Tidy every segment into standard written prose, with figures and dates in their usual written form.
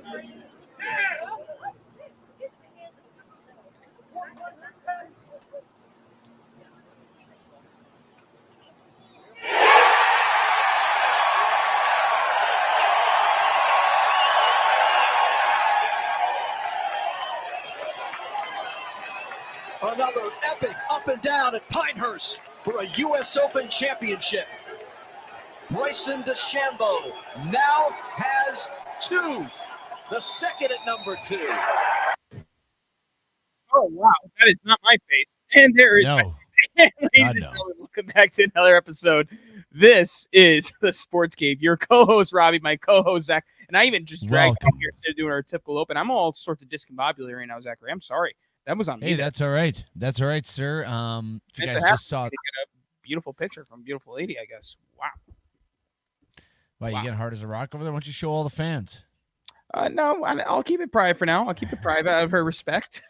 Another epic up and down at Pinehurst for a U.S. Open championship. Bryson DeChambeau now has 2. The second at number 2. Oh, wow. That is not my face. And there is no. Ladies and gentlemen, welcome back to another episode. This is the Sports Cave. Your co-host, Robbie, my co-host, Zach. And I even just dragged him here instead of doing our typical open. I'm all sorts of discombobulated right now, Zachary. I'm sorry. That was on me. Hey, that's all right. That's all right, sir. If you guys just saw a beautiful picture from a beautiful lady, I guess. Wow. Wow, you getting hard as a rock over there? Why don't you show all the fans? No, I'll keep it private for now. I'll keep it private out of her respect.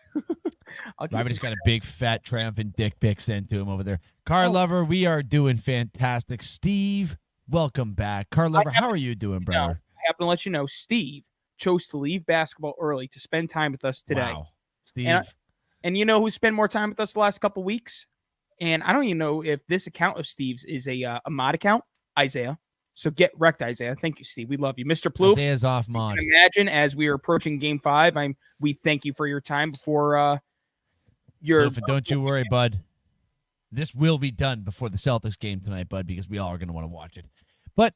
Robbie's got a big, fat, triumphant dick pic sent to him over there. Car Lover, we are doing fantastic. Steve, welcome back. Car Lover, how are you doing, brother? I happen to let you know, Steve chose to leave basketball early to spend time with us today. Wow, Steve. And you know who spent more time with us the last couple weeks? And I don't even know if this account of Steve's is a mod account, Isaiah. So get wrecked, Isaiah. Thank you, Steve. We love you. Mr. Plouffe. Isaiah's off mod. Imagine as we are approaching Game 5, we thank you for your time before your... Plouffe, don't you worry, bud. This will be done before the Celtics game tonight, bud, because we all are going to want to watch it. But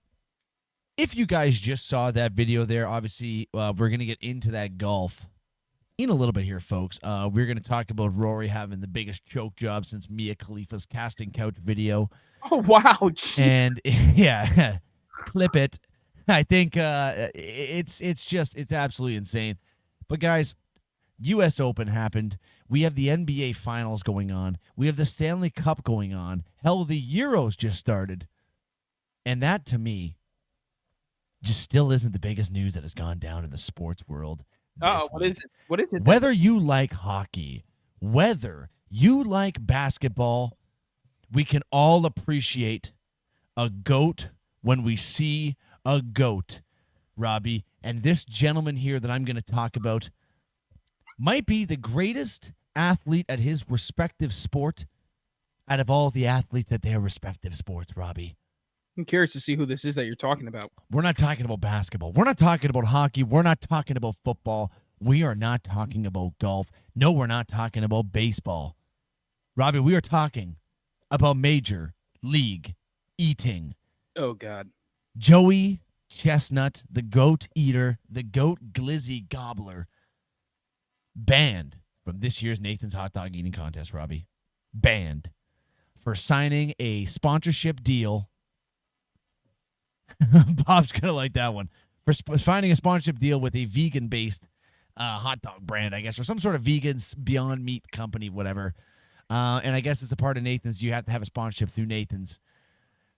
if you guys just saw that video there, obviously we're going to get into that golf in a little bit here, folks. We're going to talk about Rory having the biggest choke job since Mia Khalifa's casting couch video. Oh, wow. Geez. And, yeah, clip it. I think it's absolutely insane. But, guys, U.S. Open happened. We have the NBA Finals going on. We have the Stanley Cup going on. Hell, the Euros just started. And that, to me, just still isn't the biggest news that has gone down in the sports world. Oh, what is it? What is it? Whether you like hockey, whether you like basketball, we can all appreciate a GOAT when we see a GOAT, Robbie. And this gentleman here that I'm going to talk about might be the greatest athlete at his respective sport out of all the athletes at their respective sports, Robbie. I'm curious to see who this is that you're talking about. We're not talking about basketball. We're not talking about hockey. We're not talking about football. We are not talking about golf. No, we're not talking about baseball. Robbie, we are talking about Major League Eating. Oh, God. Joey Chestnut, the goat eater, the goat glizzy gobbler, banned from this year's Nathan's Hot Dog Eating Contest, Robbie. Banned for signing a sponsorship deal. Bob's going to like that one. For finding a sponsorship deal with a vegan-based hot dog brand, I guess, or some sort of vegan Beyond Meat company, whatever. And I guess it's a part of Nathan's. You have to have a sponsorship through Nathan's.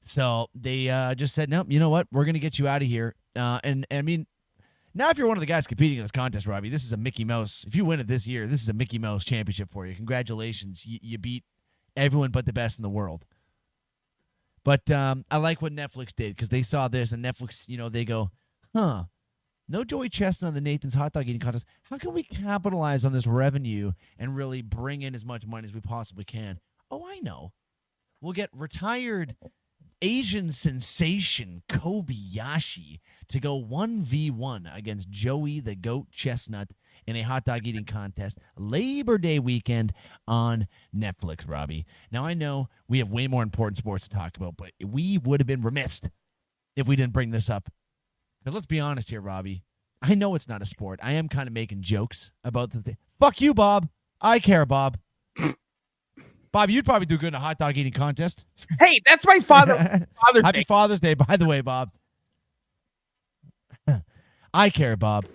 So they just said, nope, you know what? We're going to get you out of here. And I mean, now if you're one of the guys competing in this contest, Robbie, this is a Mickey Mouse. If you win it this year, this is a Mickey Mouse championship for you. Congratulations. You beat everyone but the best in the world. But I like what Netflix did because they saw this, and Netflix, they go, no Joey Chestnut on the Nathan's Hot Dog Eating Contest. How can we capitalize on this revenue and really bring in as much money as we possibly can? Oh, I know. We'll get retired Asian sensation Kobayashi to go 1v1 against Joey the Goat Chestnut in a hot dog eating contest Labor Day weekend on Netflix, Robbie. Now, I know we have way more important sports to talk about, but we would have been remiss if we didn't bring this up. But let's be honest here, Robbie. I know it's not a sport. I am kind of making jokes about the thing. Fuck you, Bob. I care, Bob. Bob, you'd probably do good in a hot dog eating contest. Hey, that's my Father's Happy Day. Father's Day, by the way, Bob. I care, Bob.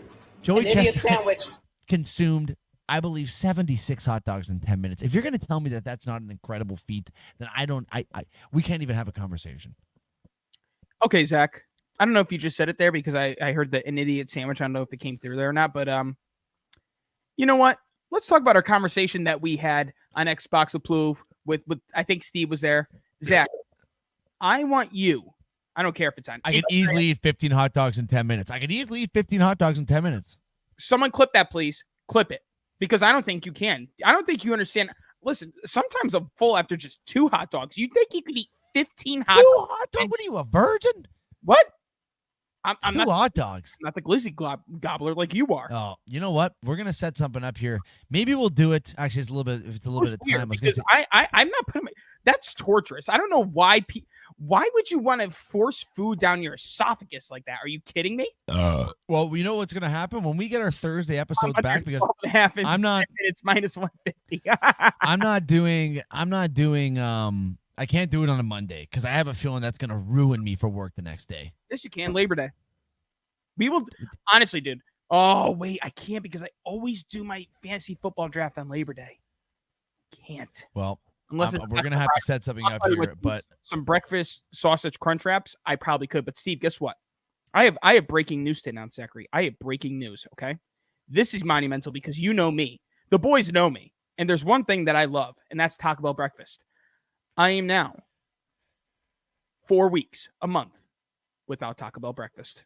Joey Chestnut consumed, I believe, 76 hot dogs in 10 minutes. If you're going to tell me that that's not an incredible feat, then we can't even have a conversation. Okay, Zach. I don't know if you just said it there because I heard an idiot sandwich. I don't know if it came through there or not, but you know what? Let's talk about our conversation that we had on Xbox with Plouffe with I think Steve was there. Zach, I want you I don't care if it's on. I could easily eat 15 hot dogs in 10 minutes. Someone clip that, please. Clip it. Because I don't think you can. I don't think you understand. Listen, sometimes I'm full after just 2 hot dogs. You think you could eat 15 hot dogs? What are you, a virgin? What? I'm not hot dogs. I'm not the glizzy gobbler like you are. Oh, you know what? We're gonna set something up here. Maybe we'll do it. Actually, it's a little bit of time. I'm not putting. That's torturous. I don't know why. Why would you want to force food down your esophagus like that? Are you kidding me? Well, you know what's gonna happen when we get our Thursday episodes back, because I'm not. It's minus 150. I'm not doing. I can't do it on a Monday because I have a feeling that's gonna ruin me for work the next day. Yes, you can. Labor Day. We will. Honestly, dude. Oh, wait. I can't because I always do my fantasy football draft on Labor Day. Can't. Well, unless we're going to have to set something up here. But some breakfast sausage crunch wraps, I probably could. But, Steve, guess what? I have breaking news to announce, Zachary. I have breaking news, okay? This is monumental because you know me. The boys know me. And there's one thing that I love, and that's Taco Bell breakfast. I am now 4 weeks, a month, without Taco Bell breakfast.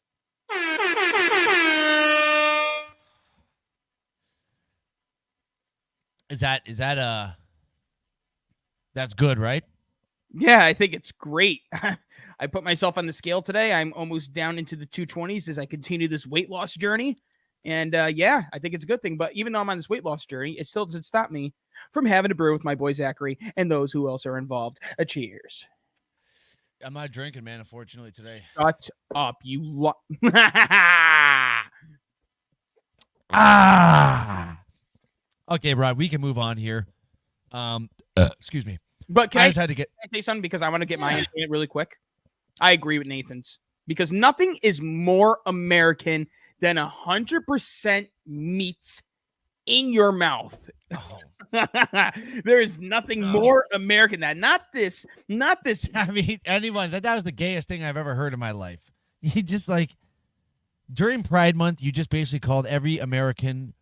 Is that that's good, right? Yeah, I think it's great. I put myself on the scale today. I'm almost down into the 220s as I continue this weight loss journey. And yeah, I think it's a good thing. But even though I'm on this weight loss journey, it still doesn't stop me from having a brew with my boy Zachary and those who else are involved. A cheers. I'm not drinking, man, unfortunately, today. Shut up, you Okay, Rod, we can move on here. Excuse me. But can I just had to get say something because I want to get my in really quick? I agree with Nathan's because nothing is more American than 100% meats in your mouth. Oh. There is nothing more American than not this. I mean, anyone that was the gayest thing I've ever heard in my life. You just during Pride Month, you just basically called every American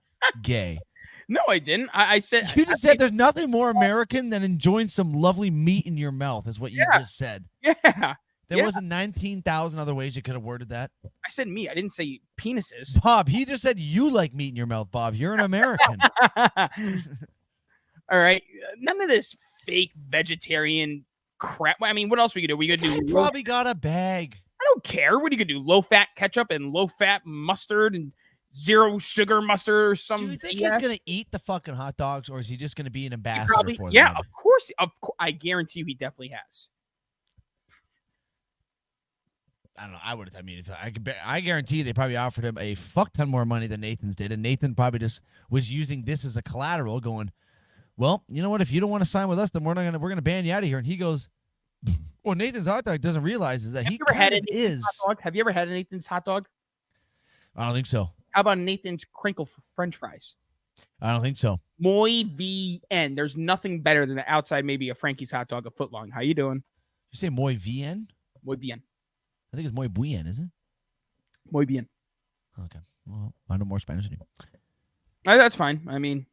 gay. No, I didn't. I said you just said there's nothing more American than enjoying some lovely meat in your mouth. Is what you just said. Yeah. There wasn't 19,000 other ways you could have worded that. I said meat. I didn't say penises. Bob, he just said you like meat in your mouth, Bob. You're an American. All right. None of this fake vegetarian crap. I mean, what else we could do? We could do. You probably got a bag. I don't care. What are you gonna do? Low-fat ketchup and low-fat mustard and zero sugar mustard or something? Do you think he's gonna eat the fucking hot dogs, or is he just gonna be an ambassador for them? Yeah, of course. I guarantee you, he definitely has. I don't know. I guarantee they probably offered him a fuck ton more money than Nathan's did, and Nathan probably just was using this as a collateral, going, "Well, you know what? If you don't want to sign with us, then we're gonna ban you out of here." And he goes, "Well, Nathan's hot dog doesn't realize is that he kind of is." Have you ever had a Nathan's hot dog? I don't think so. How about Nathan's crinkle French fries? I don't think so. Muy bien. There's nothing better than the outside, maybe a Frankie's hot dog, a foot long. How you doing? You say muy bien? Muy bien. I think it's muy bien, isn't it? Muy bien. Okay. Well, I know more Spanish than you. That's fine. I mean,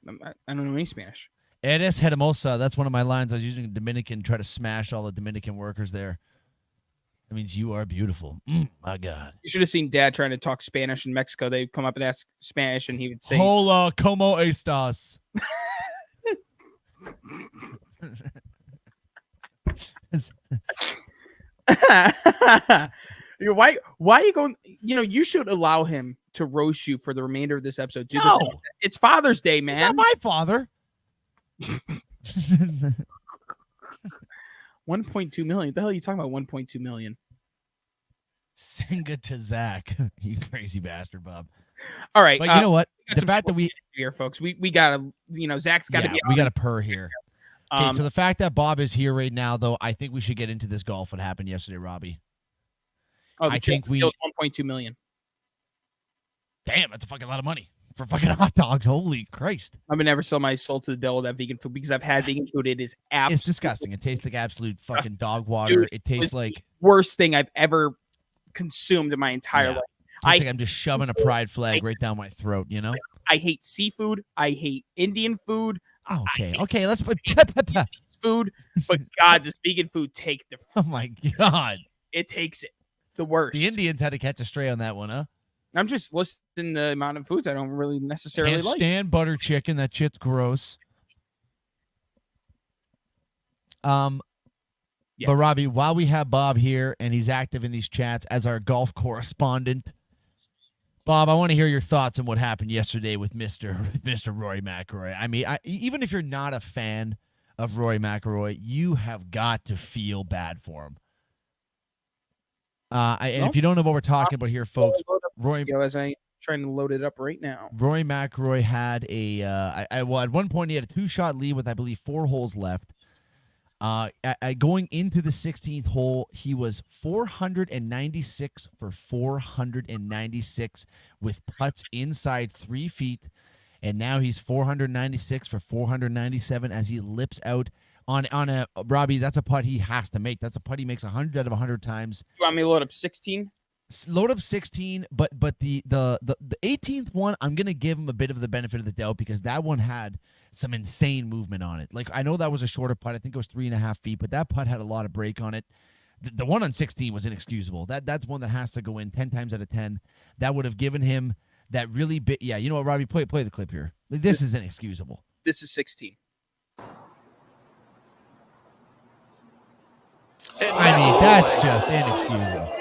I don't know any Spanish. Eres hermosa. That's one of my lines. I was using Dominican, try to smash all the Dominican workers there. That means you are beautiful. My God. You should have seen Dad trying to talk Spanish in Mexico. They'd come up and ask Spanish, and he would say, "Hola, ¿cómo estás?" Why are you going? You should allow him to roast you for the remainder of this episode. No. It's Father's Day, man. He's not my father. 1.2 million. What the hell are you talking about? 1.2 million. Sing it to Zach, you crazy bastard, Bob. All right, but you know what? The fact that here, folks, we gotta, Zach's gotta be. We gotta purr here. Okay, so the fact that Bob is here right now, though, I think we should get into this golf. What happened yesterday, Robbie? I think we 1.2 million. Damn, that's a fucking lot of money for fucking hot dogs. Holy Christ! I would never sell my soul to the devil with that vegan food because I've had vegan food. It is it's disgusting. It tastes like absolute fucking dog water. Dude, it tastes like the worst thing I've ever consumed in my entire life. Like I'm just shoving a pride flag right down my throat. You know. I hate seafood. I hate Indian food. Okay. Let's put food. But God, does vegan food take the? Oh my God! it takes it. The worst. The Indians had to catch a stray on that one, huh? I'm just listing the amount of foods I don't really necessarily Can't like. stand butter chicken. That shit's gross. Yeah. But Robbie, while we have Bob here and he's active in these chats as our golf correspondent, Bob, I want to hear your thoughts on what happened yesterday with Mr. Rory McIlroy. I mean, even if you're not a fan of Rory McIlroy, you have got to feel bad for him. And if you don't know what we're talking about here, folks, Rory, as I'm trying to load it up right now. Rory McIlroy had at one point he had a 2-shot lead with, I believe, 4 holes left. Going into the 16th hole, he was 496 for 496 with putts inside 3 feet, and now he's 496 for 497 as he lips out on a Robbie. That's a putt he has to make. That's a putt he makes 100 out of 100 times. You want me to load up 16? Load up 16, but the 18th one, I'm gonna give him a bit of the benefit of the doubt because that one had some insane movement on it. Like, I know that was a shorter putt. I think it was 3.5 feet, but that putt had a lot of break on it. The one on 16 was inexcusable. That's one that has to go in 10 times out of 10. That would have given him that really bit. Yeah, you know what, Robbie? Play the clip here. This is inexcusable. This is 16. I mean, that's just inexcusable.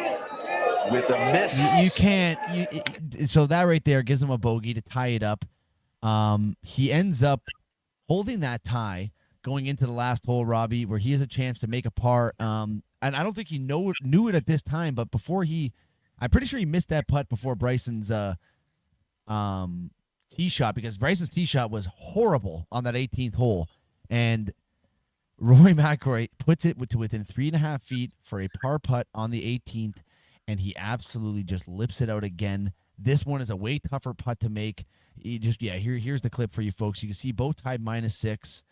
With a miss. You can't. So that right there gives him a bogey to tie it up. He ends up holding that tie going into the last hole, Robbie, where he has a chance to make a par. And I don't think he knew it at this time, but I'm pretty sure he missed that putt before Bryson's tee shot, because Bryson's tee shot was horrible on that 18th hole, and Rory McIlroy puts it to within 3.5 feet for a par putt on the 18th, and he absolutely just lips it out again. This one is a way tougher putt to make. Here's the clip for you folks. You can see both tied -6.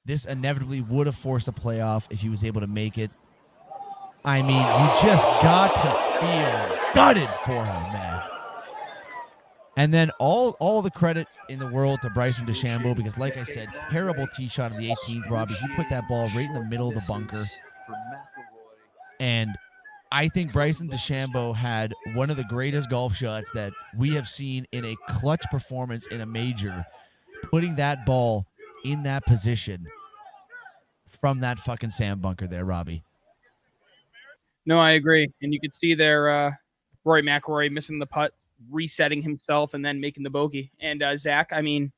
This inevitably would have forced a playoff if he was able to make it. I mean, you just got to feel gutted for him, man. And then all the credit in the world to Bryson DeChambeau, because, like I said, terrible tee shot on the 18th, Robbie. He put that ball right in the middle of the bunker. And I think Bryson DeChambeau had one of the greatest golf shots that we have seen in a clutch performance in a major, putting that ball in that position from that fucking sand bunker there, Robbie. No, I agree. And you could see there Rory McIlroy missing the putt, resetting himself, and then making the bogey. And Zach, I mean,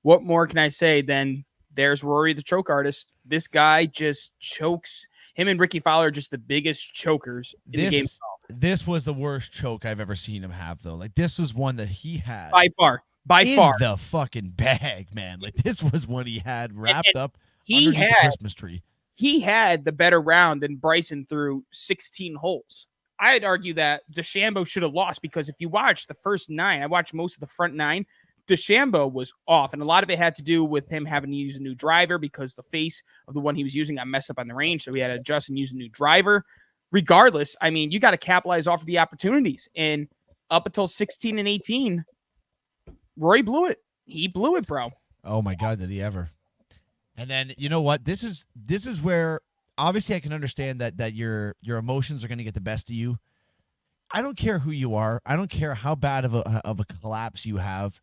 what more can I say than there's Rory, the choke artist. This guy just chokes. Him and Ricky Fowler are just the biggest chokers in the game. This was the worst choke I've ever seen him have, though. Like, this was one that he had by far the fucking bag, man. Like, this was one he had wrapped up underneath the Christmas tree. He had the better round than Bryson through 16 holes. I'd argue that DeChambeau should have lost, because if you watch the first 9, I watched most of the front 9, DeChambeau was off, and a lot of it had to do with him having to use a new driver because the face of the one he was using got messed up on the range, so he had to adjust and use a new driver. Regardless, I mean, you got to capitalize off of the opportunities, and up until 16 and 18, Rory blew it. He blew it, bro. Oh my God, did he ever? And then, you know what? This is where obviously I can understand that your emotions are going to get the best of you. I don't care who you are. I don't care how bad of a collapse you have.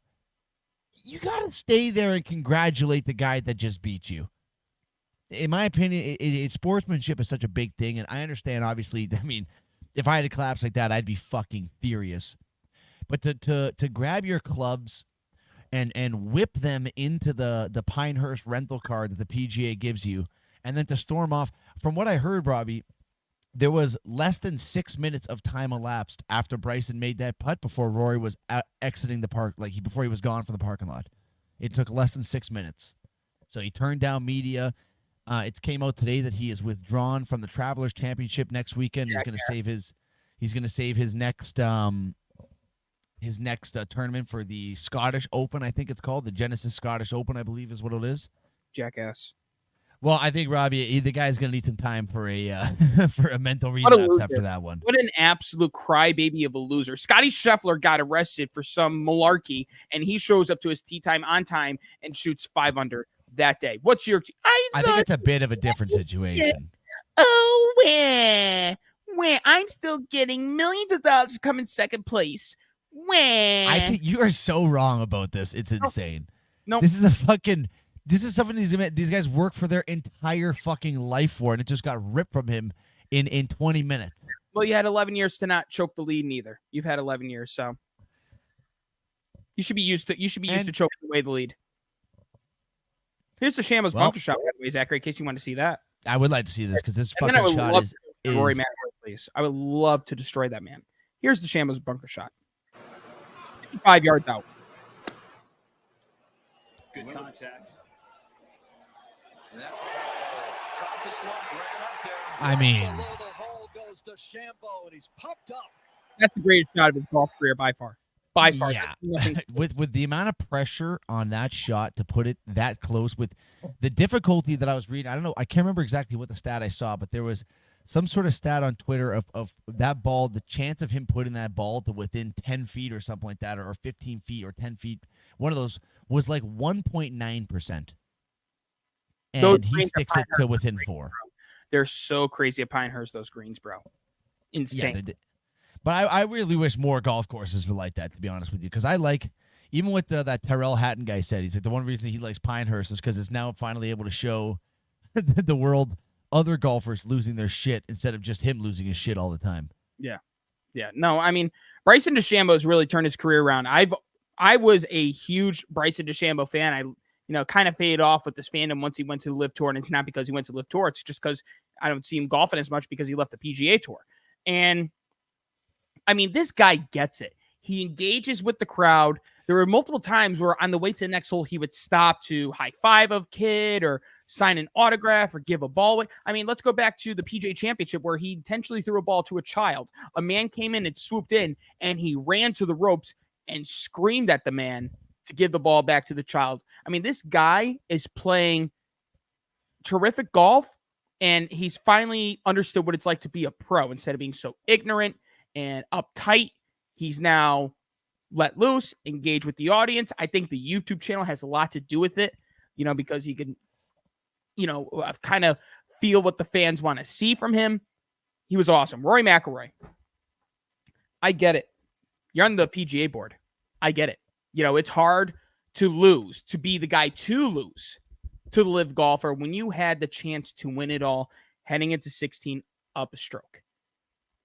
You got to stay there and congratulate the guy that just beat you. In my opinion, sportsmanship is such a big thing, and I understand, obviously, I mean, if I had a collapse like that, I'd be fucking furious. But to grab your clubs and whip them into the Pinehurst rental car that the PGA gives you, and then to storm off. From what I heard, Robbie, there was less than 6 minutes of time elapsed after Bryson made that putt before Rory was exiting the park, before he was gone from the parking lot. It took less than 6 minutes. So he turned down media. It came out today that he is withdrawn from the Travelers Championship next weekend. He's going to save his next tournament for the Scottish Open, I think it's called. The Genesis Scottish Open, I believe is what it is. Jackass. Well, I think, Robbie, the guy's going to need some time for a for a mental relapse after that one. What an absolute crybaby of a loser. Scotty Scheffler got arrested for some malarkey, and he shows up to his tee time on time and shoots 5 under that day. What's your I think it's a bit of a different situation. Oh, Where I'm still getting millions of dollars to come in second place. I think you are so wrong about this. It's insane. No. This is something these guys work for their entire fucking life for, and it just got ripped from him in 20 minutes. Well, you had 11 years to not choke the lead neither. You've had 11 years, so you should be used to choking away the lead. Here's the DeChambeau's bunker shot, by the way, Zachary, in case you want to see that. I would like to see this because this fucking shot is Rory McIlroy, please. I would love to destroy that man. Here's the DeChambeau's bunker shot. 55 yards out. Good contact. I mean, that's the greatest shot of his golf career by far. By far. Yeah. with the amount of pressure on that shot to put it that close, with the difficulty that I was reading, I don't know, I can't remember exactly what the stat I saw, but there was some sort of stat on Twitter of that ball, the chance of him putting that ball to within 10 feet or something like that, or 15 feet or 10 feet, one of those was like 1.9%. And he sticks it to within 4. They're so crazy at Pinehurst, those greens, bro. Insane. Yeah, but I really wish more golf courses were like that, to be honest with you, because I like, even what that Tyrrell Hatton guy said, he's like, the one reason he likes Pinehurst is because it's now finally able to show the world other golfers losing their shit instead of just him losing his shit all the time. Yeah. No, I mean, Bryson DeChambeau has really turned his career around. I was a huge Bryson DeChambeau fan. I kind of faded off with this fandom once he went to the LIV Tour, and it's not because he went to the LIV Tour. It's just because I don't see him golfing as much because he left the PGA Tour. And I mean, this guy gets it. He engages with the crowd. There were multiple times where on the way to the next hole, he would stop to high five a kid or sign an autograph or give a ball away. I mean, let's go back to the PGA Championship where he intentionally threw a ball to a child. A man came in and swooped in, and he ran to the ropes and screamed at the man to give the ball back to the child. I mean, this guy is playing terrific golf, and he's finally understood what it's like to be a pro instead of being so ignorant and uptight. He's now let loose, engage with the audience. I think the YouTube channel has a lot to do with it, because he can, kind of feel what the fans want to see from him. He was awesome. Rory McIlroy. I get it. You're on the PGA board. I get it. It's hard to lose, to be the guy to lose to the LIV golfer when you had the chance to win it all heading into 16 up a stroke.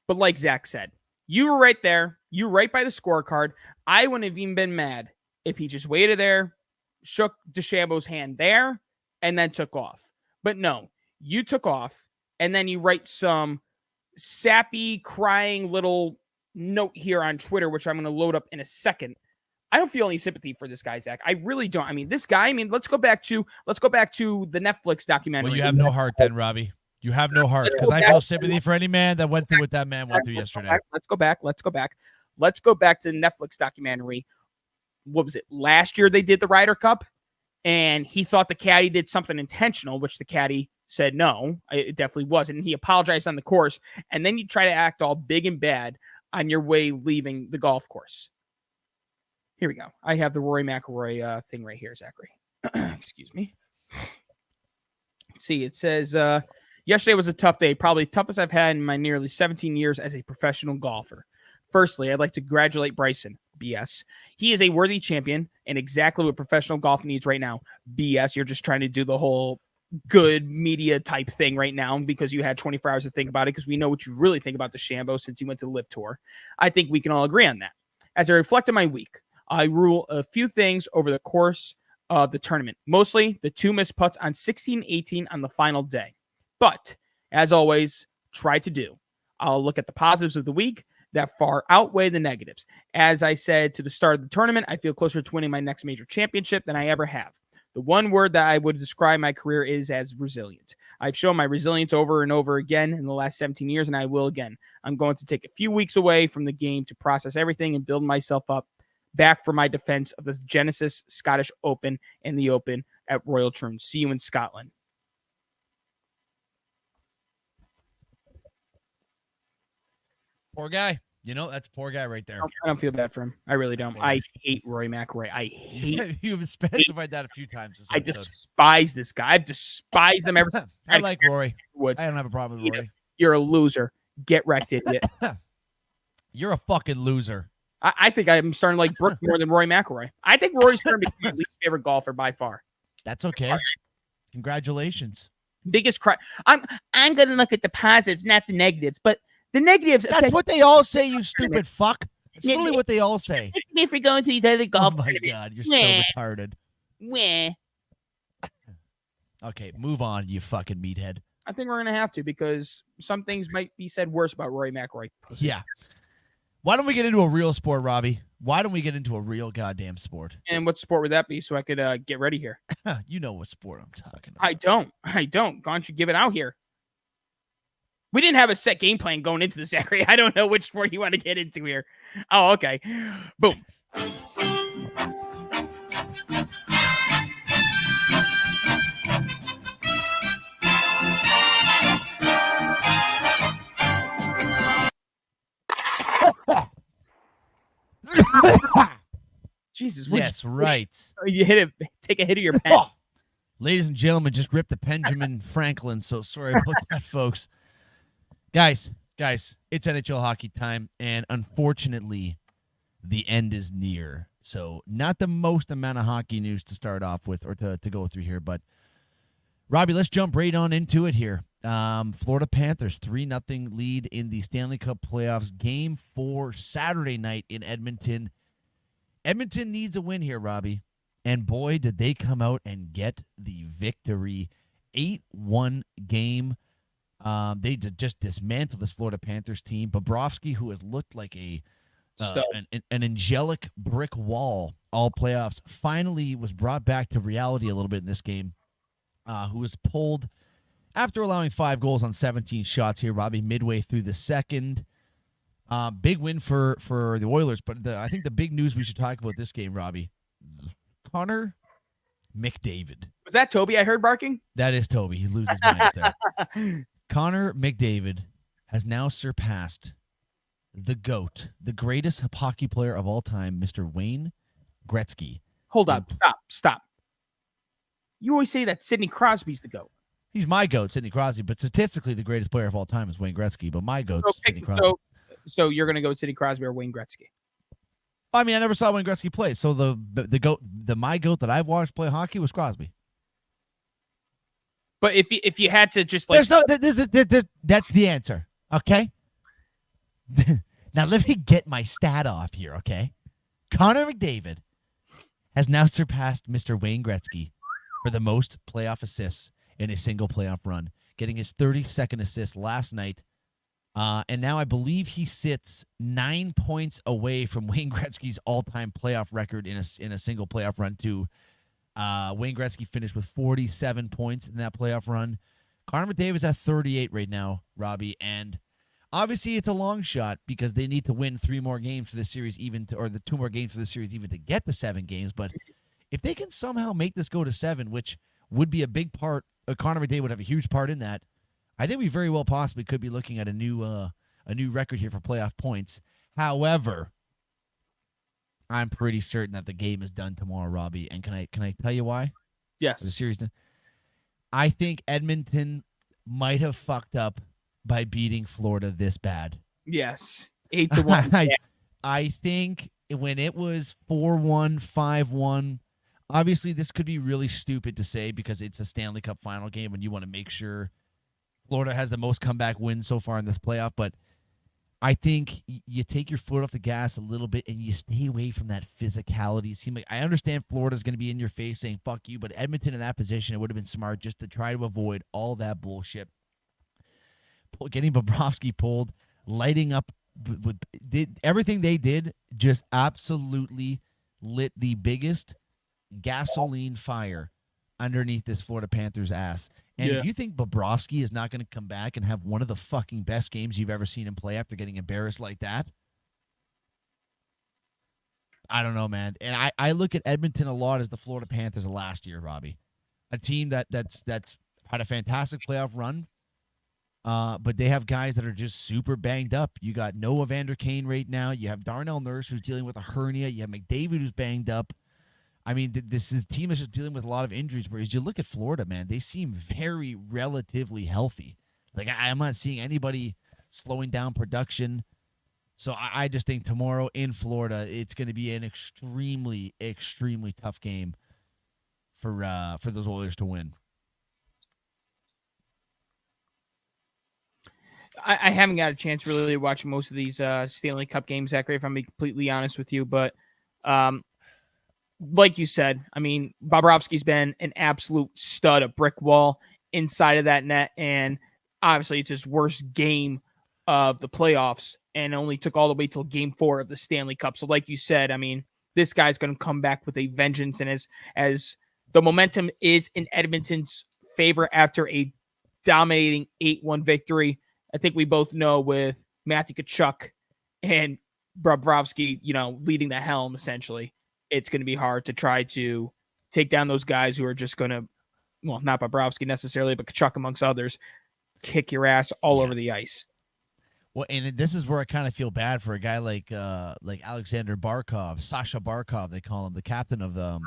But like Zach said, you were right there. You were right by the scorecard. I wouldn't have even been mad if he just waited there, shook DeChambeau's hand there, and then took off. But no, you took off, and then you write some sappy, crying little note here on Twitter, which I'm going to load up in a second. I don't feel any sympathy for this guy, Zach. I really don't. I mean, this guy, let's go back to the Netflix documentary. Well, you have no heart then, Robbie. You have no heart, because I feel sympathy for any man that went through what that man went through yesterday. Let's go back to the Netflix documentary. What was it? Last year they did the Ryder Cup, and he thought the caddy did something intentional, which the caddy said no, it definitely wasn't. And he apologized on the course, and then you try to act all big and bad on your way leaving the golf course. Here we go. I have the Rory McIlroy thing right here, Zachary. Excuse me. See, it says, yesterday was a tough day, probably toughest I've had in my nearly 17 years as a professional golfer. Firstly, I'd like to congratulate Bryson. BS. He is a worthy champion and exactly what professional golf needs right now. BS. You're just trying to do the whole good media type thing right now because you had 24 hours to think about it, because we know what you really think about DeChambeau since he went to the LIV Tour. I think we can all agree on that. As I reflect on my week, I rule a few things over the course of the tournament, mostly the 2 missed putts on 16-18 on the final day. But as always, I'll look at the positives of the week that far outweigh the negatives. As I said to the start of the tournament, I feel closer to winning my next major championship than I ever have. The one word that I would describe my career is as resilient. I've shown my resilience over and over again in the last 17 years, and I will again. I'm going to take a few weeks away from the game to process everything and build myself up back for my defense of the Genesis Scottish Open and the Open at Royal Troon. See you in Scotland. Poor guy. That's a poor guy right there. I don't feel bad for him. I really don't. I hate Rory McIlroy. I hate. You've specified that a few times. I despise this guy. I've despised him ever since. I like Rory. Woods. I don't have a problem with Rory. You're a loser. Get wrecked, idiot. You're a fucking loser. I think I'm starting to like Brooke more than Rory McIlroy. I think Rory's starting to become my least favorite golfer by far. That's okay. Congratulations. Biggest cry. I'm going to look at the positives, not the negatives. But the negatives. That's what they all say, you stupid fuck. It's literally what they all say. If you're going to the other golf. Oh my God, you're so retarded. Meh. Okay, move on, you fucking meathead. I think we're going to have to because some things might be said worse about Rory McIlroy. Yeah. Why don't we get into a real sport, Robbie? Why don't we get into a real goddamn sport? And what sport would that be so I could get ready here? You know what sport I'm talking about. I don't. Why don't you give it out here? We didn't have a set game plan going into this area. I don't know which sport you want to get into here. Oh, okay. Boom. Jesus. Yes, right. You hit it. Take a hit of your pen. Ladies and gentlemen, just ripped the Benjamin Franklin, so sorry about that, folks. Guys, it's NHL hockey time, and unfortunately, the end is near. So not the most amount of hockey news to start off with or to go through here, but Robbie, let's jump right on into it here. Florida Panthers 3-0 lead in the Stanley Cup playoffs. Game 4 Saturday night in Edmonton. Edmonton needs a win here, Robbie. And boy, did they come out and get the victory. 8-1 game. They just dismantled this Florida Panthers team. Bobrovsky, who has looked like an angelic brick wall all playoffs, finally was brought back to reality a little bit in this game. Who was pulled after allowing 5 goals on 17 shots here, Robbie, midway through the second. Big win for the Oilers, but I think the big news we should talk about this game, Robbie, Connor McDavid. Was that Toby I heard barking? That is Toby. He's losing his mind there. Connor McDavid has now surpassed the GOAT, the greatest hockey player of all time, Mr. Wayne Gretzky. Hold up. Stop. You always say that Sidney Crosby's the GOAT. He's my GOAT, Sidney Crosby, but statistically the greatest player of all time is Wayne Gretzky, but my GOAT's Sidney Crosby. So you're going to go Sidney Crosby or Wayne Gretzky? I mean, I never saw Wayne Gretzky play, so my GOAT that I've watched play hockey was Crosby. But if you had to just like... That's the answer, okay? Now let me get my stat off here, okay? Connor McDavid has now surpassed Mr. Wayne Gretzky for the most playoff assists in a single playoff run, getting his 32nd assist last night. And now I believe he sits 9 points away from Wayne Gretzky's all-time playoff record in a single playoff run too. Wayne Gretzky finished with 47 points in that playoff run. Connor McDavid's at 38 right now, Robbie, and obviously it's a long shot because they need to win 3 more games for this series or the 2 more games for this series even to get the 7 games. But if they can somehow make this go to 7, which would be a big part, Connor McDavid would have a huge part in that. I think we very well possibly could be looking at a new record here for playoff points. However, I'm pretty certain that the game is done tomorrow, Robbie. And can I tell you why? Yes. The series done? I think Edmonton might have fucked up by beating Florida this bad. Yes. 8-1. I think when it was 4-1, 5-1, obviously this could be really stupid to say because it's a Stanley Cup final game and you want to make sure Florida has the most comeback wins so far in this playoff, but I think you take your foot off the gas a little bit and you stay away from that physicality. I understand Florida's going to be in your face saying, fuck you, but Edmonton in that position, it would have been smart just to try to avoid all that bullshit. Getting Bobrovsky pulled, lighting up, everything they did just absolutely lit the biggest gasoline fire underneath this Florida Panthers ass. And if you think Bobrovsky is not going to come back and have one of the fucking best games you've ever seen him play after getting embarrassed like that, I don't know, man. And I look at Edmonton a lot as the Florida Panthers of last year, Robbie. A team that's had a fantastic playoff run, but they have guys that are just super banged up. You got Noah Vander Kane right now. You have Darnell Nurse who's dealing with a hernia. You have McDavid who's banged up. I mean, this team is just dealing with a lot of injuries. Whereas you look at Florida, man, they seem very relatively healthy. Like I'm not seeing anybody slowing down production. So I just think tomorrow in Florida, it's going to be an extremely, extremely tough game for those Oilers to win. I haven't got a chance really to watch most of these Stanley Cup games, Zachary, if I'm being completely honest with you. But like you said, I mean, Bobrovsky's been an absolute stud, a brick wall inside of that net. And obviously it's his worst game of the playoffs and only took all the way till game 4 of the Stanley Cup. So like you said, I mean, this guy's going to come back with a vengeance. And as the momentum is in Edmonton's favor after a dominating 8-1 victory, I think we both know with Matthew Tkachuk and Bobrovsky, leading the helm, essentially, it's going to be hard to try to take down those guys who are just going to, well, not Bobrovsky necessarily, but Tkachuk amongst others, kick your ass all over the ice. Well, and this is where I kind of feel bad for a guy like Alexander Barkov, Sasha Barkov, they call him, the captain of the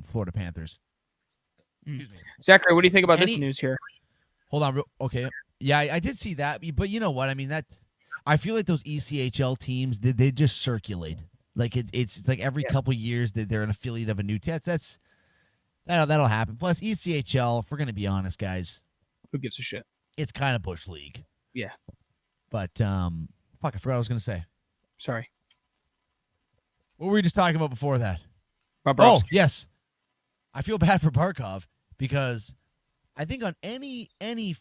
Florida Panthers. Zachary, what do you think about this news here? Hold on. Okay. Yeah, I did see that, but you know what? I mean, I feel like those ECHL teams, they just circulate. Like it's like every couple years that they're an affiliate of a new team. That'll happen. Plus ECHL, if we're gonna be honest, guys, who gives a shit? It's kind of bush league. Yeah. But fuck, I forgot what I was gonna say. Sorry. What were we just talking about before that? Bobrovsky. Oh yes, I feel bad for Barkov because I think on in any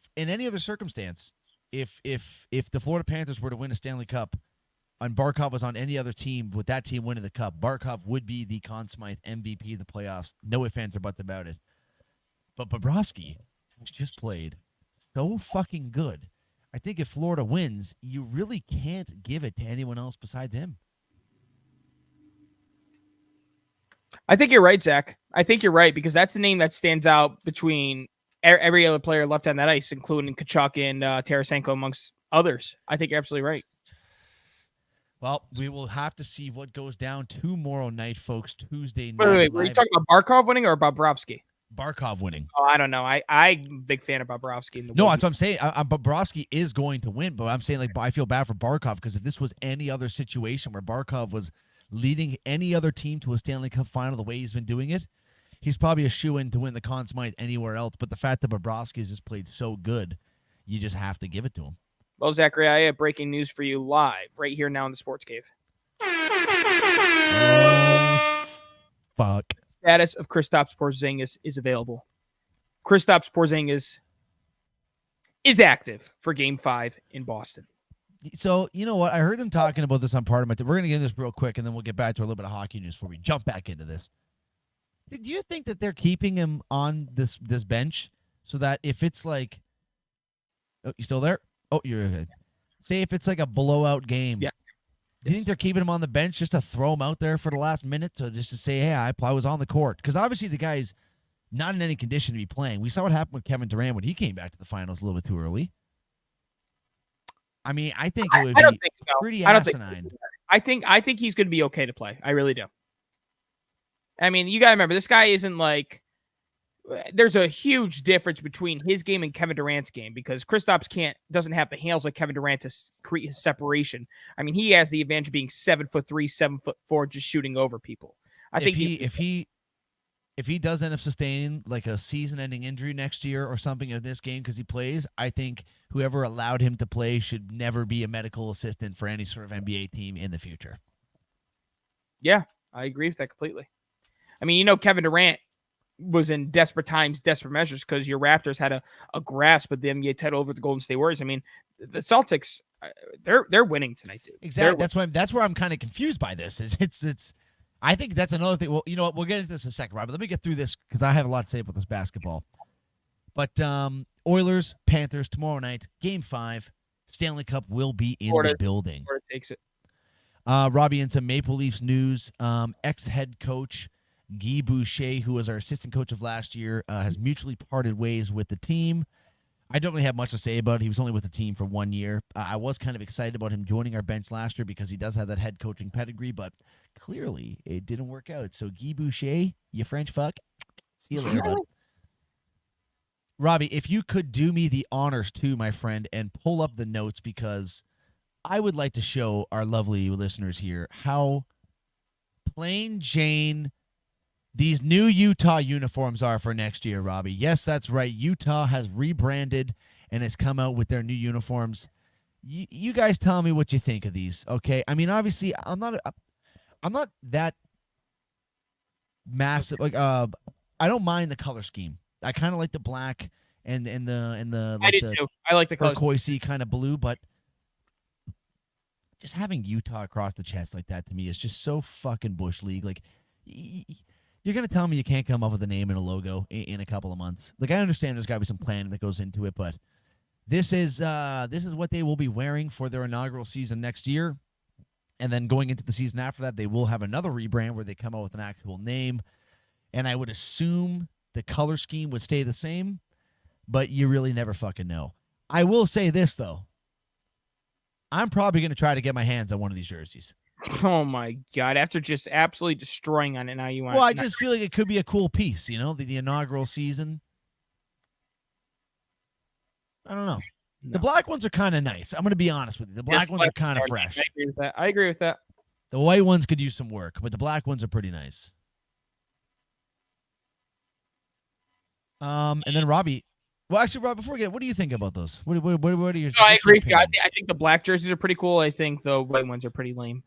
other circumstance, if the Florida Panthers were to win a Stanley Cup, and Barkov was on any other team with that team winning the cup, Barkov would be the Conn Smythe MVP of the playoffs. No ifs, ands, or buts about it. But Bobrovsky has just played so fucking good. I think if Florida wins, you really can't give it to anyone else besides him. I think you're right, Zach. I think you're right because that's the name that stands out between every other player left on that ice, including Tkachuk and Tarasenko, amongst others. I think you're absolutely right. Well, we will have to see what goes down tomorrow night, folks. Tuesday night. Wait. Were you talking about Barkov winning or Bobrovsky? Barkov winning. Oh, I don't know. I'm a big fan of Bobrovsky. No, that's what I'm saying. Bobrovsky is going to win, but I'm saying I feel bad for Barkov because if this was any other situation where Barkov was leading any other team to a Stanley Cup final the way he's been doing it, he's probably a shoo-in to win the Conn Smythe anywhere else. But the fact that Bobrovsky has just played so good, you just have to give it to him. Well, Zachary, I have breaking news for you live right here now in the Sports Cave. Oh, fuck. The status of Kristaps Porzingis is available. Kristaps Porzingis is active for Game 5 in Boston. So, you know what? I heard them talking about this on part of my... We're going to get into this real quick, and then we'll get back to a little bit of hockey news before we jump back into this. Do you think that they're keeping him on this bench so that if it's like... Oh, you still there? Oh, you're good. Say if it's like a blowout game. Yeah. Do you think they're keeping him on the bench just to throw him out there for the last minute just to say, hey, I was on the court? Because obviously the guy's not in any condition to be playing. We saw what happened with Kevin Durant when he came back to the finals a little bit too early. I mean, I think it would be pretty asinine. I think he's going to be okay to play. I really do. I mean, you got to remember, this guy isn't like... There's a huge difference between his game and Kevin Durant's game because Kristaps doesn't have the handles like Kevin Durant to create his separation. I mean, he has the advantage of being 7'3", 7'4", just shooting over people. I think if he does end up sustaining like a season-ending injury next year or something in this game because he plays, I think whoever allowed him to play should never be a medical assistant for any sort of NBA team in the future. Yeah, I agree with that completely. I mean, Kevin Durant was in desperate times, desperate measures because your Raptors had a grasp of the NBA title over the Golden State Warriors. I mean, the Celtics, they're winning tonight too. Exactly. That's where I'm kind of confused by this. It's. I think that's another thing. Well, you know what? We'll get into this in a second, Rob. But let me get through this because I have a lot to say about this basketball. But Oilers, Panthers tomorrow night, Game 5. Stanley Cup will be in the building. Florida takes it. Robbie, into Maple Leafs news. Ex-head coach Guy Boucher, who was our assistant coach of last year, has mutually parted ways with the team. I don't really have much to say about it. He was only with the team for 1 year. I was kind of excited about him joining our bench last year because he does have that head coaching pedigree, but clearly it didn't work out. So Guy Boucher, you French fuck, see you later, bud. Robbie, if you could do me the honors too, my friend, and pull up the notes, because I would like to show our lovely listeners here how plain Jane these new Utah uniforms are for next year, Robbie. Yes, that's right. Utah has rebranded and has come out with their new uniforms. You guys tell me what you think of these, okay? I mean, obviously, I'm not that massive. Like, I don't mind the color scheme. I kind of like the black and the like I do too. I like the color turquoisey kind of blue, but just having Utah across the chest like that to me is just so fucking Bush League. Like, you're gonna tell me you can't come up with a name and a logo in a couple of months? Like, I understand there's got to be some planning that goes into it, but this is what they will be wearing for their inaugural season next year, and then going into the season after that, they will have another rebrand where they come out with an actual name, and I would assume the color scheme would stay the same, but you really never fucking know. I will say this though. I'm probably going to try to get my hands on one of these jerseys. Oh, my God. After just absolutely destroying on it, now you want Well, I just feel like it could be a cool piece, you know, the inaugural season. I don't know. No. The black ones are kind of nice. I'm going to be honest with you. The black ones are kind of fresh. I agree with that. The white ones could use some work, but the black ones are pretty nice. And then Robbie. Well, actually, Rob, before we get, what do you think about those? What are your? I agree with you. I think the black jerseys are pretty cool. I think the white ones are pretty lame.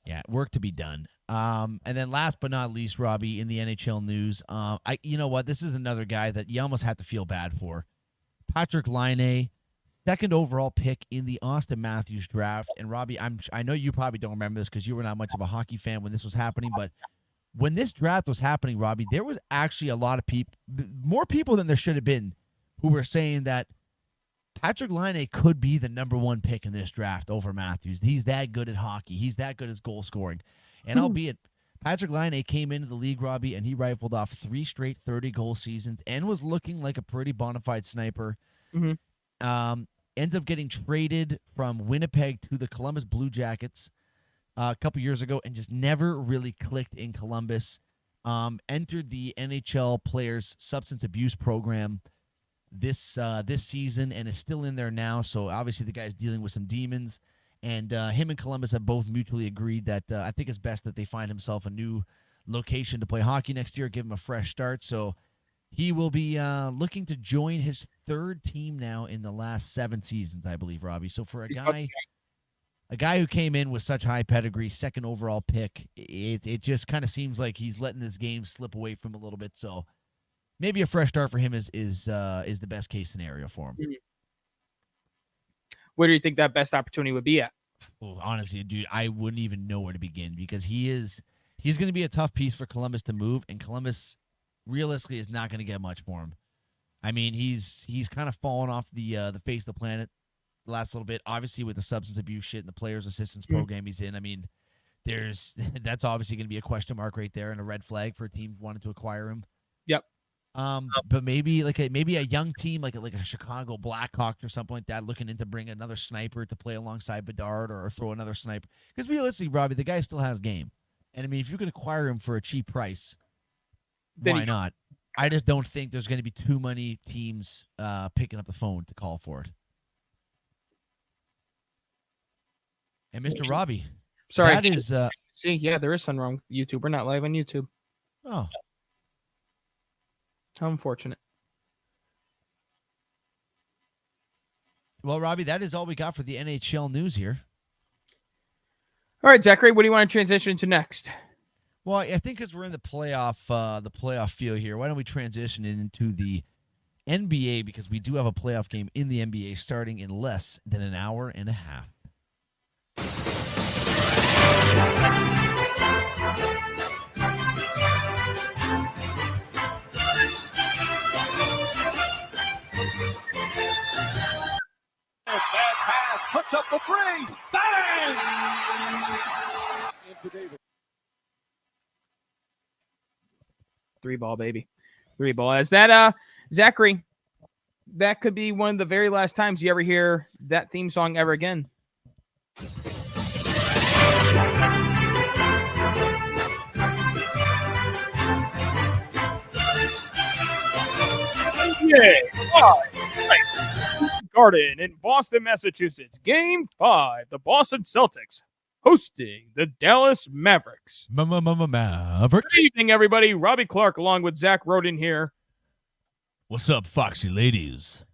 Yeah, work to be done. And then last but not least, Robbie, in the NHL news, you know what? This is another guy that you almost have to feel bad for. Patrik Laine, second overall pick in the Auston Matthews draft. And Robbie, I know you probably don't remember this because you were not much of a hockey fan when this was happening, but when this draft was happening, Robbie, there was actually a lot of people, more people than there should have been, who were saying that Patrik Laine could be the number one pick in this draft over Matthews. He's that good at hockey. He's that good at goal scoring. And albeit Patrik Laine came into the league, Robbie, and he rifled off 3 straight 30-goal seasons and was looking like a pretty bona fide sniper. Mm-hmm. Ends up getting traded from Winnipeg to the Columbus Blue Jackets a couple years ago and just never really clicked in Columbus. Entered the NHL Players Substance Abuse Program this season and is still in there now. So obviously the guy's dealing with some demons, and him and Columbus have both mutually agreed that I think it's best that they find himself a new location to play hockey next year, give him a fresh start. So he will be looking to join his third team now in the last 7 seasons, I believe, Robbie. So for a guy who came in with such high pedigree, second overall pick, it just kind of seems like he's letting this game slip away from him a little bit. So maybe a fresh start for him is the best case scenario for him. Where do you think that best opportunity would be at? Well, honestly, dude, I wouldn't even know where to begin, because he's going to be a tough piece for Columbus to move, and Columbus realistically is not going to get much for him. I mean, he's kind of fallen off the face of the planet the last little bit, obviously with the substance abuse shit and the players assistance program he's in. I mean, that's obviously going to be a question mark right there and a red flag for teams wanting to acquire him. Yep. But maybe a young team like a Chicago Blackhawks or something like that, looking into bring another sniper to play alongside Bedard, or throw another sniper. Because realistically, Robbie, the guy still has game, and I mean, if you can acquire him for a cheap price, then why not? I just don't think there's going to be too many teams picking up the phone to call for it. And Mr. Robbie, sorry, that is see, yeah, there is something wrong with YouTube. We're not live on YouTube. Oh. How unfortunate. Well, Robbie, that is all we got for the NHL news here. All right, Zachary, what do you want to transition to next? Well, I think as we're in the playoff feel here, why don't we transition into the NBA, because we do have a playoff game in the NBA starting in less than an hour and a half. Bad pass, puts up the 3. Bang! Into Davis. 3-ball, baby. 3-ball. As that, Zachary, that could be one of the very last times you ever hear that theme song ever again. Garden in Boston, Massachusetts. Game 5. The Boston Celtics hosting the Dallas Mavericks. Mavericks. Good evening, everybody. Robbie Clark along with Zach Roden here. What's up, Foxy ladies?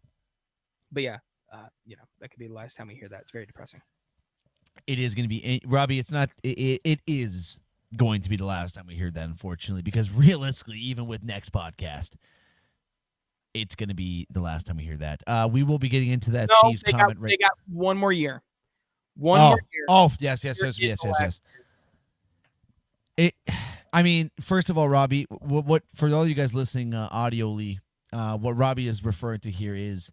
But yeah, that could be the last time we hear that. It's very depressing. It is going to be, Robbie, it's not, it is going to be the last time we hear that, unfortunately, because realistically, even with next podcast, it's going to be the last time we hear that. We will be getting into that. Steve's comment. They got one more year. More year. Oh, yes. I mean, first of all, Robbie, what for all you guys listening audioly, what Robbie is referring to here is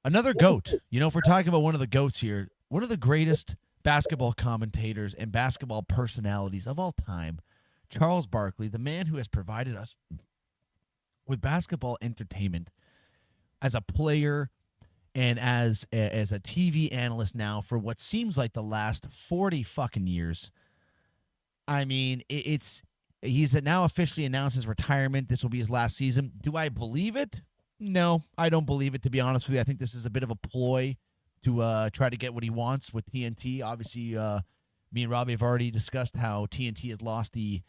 another GOAT. If we're talking about one of the GOATs here, one of the greatest basketball commentators and basketball personalities of all time, Charles Barkley, the man who has provided us with basketball entertainment as a player and as a TV analyst now for what seems like the last 40 fucking years. I mean, he's now officially announced his retirement. This will be his last season. Do I believe it? No, I don't believe it, to be honest with you. I think this is a bit of a ploy to try to get what he wants with TNT. Obviously, me and Robbie have already discussed how TNT has lost the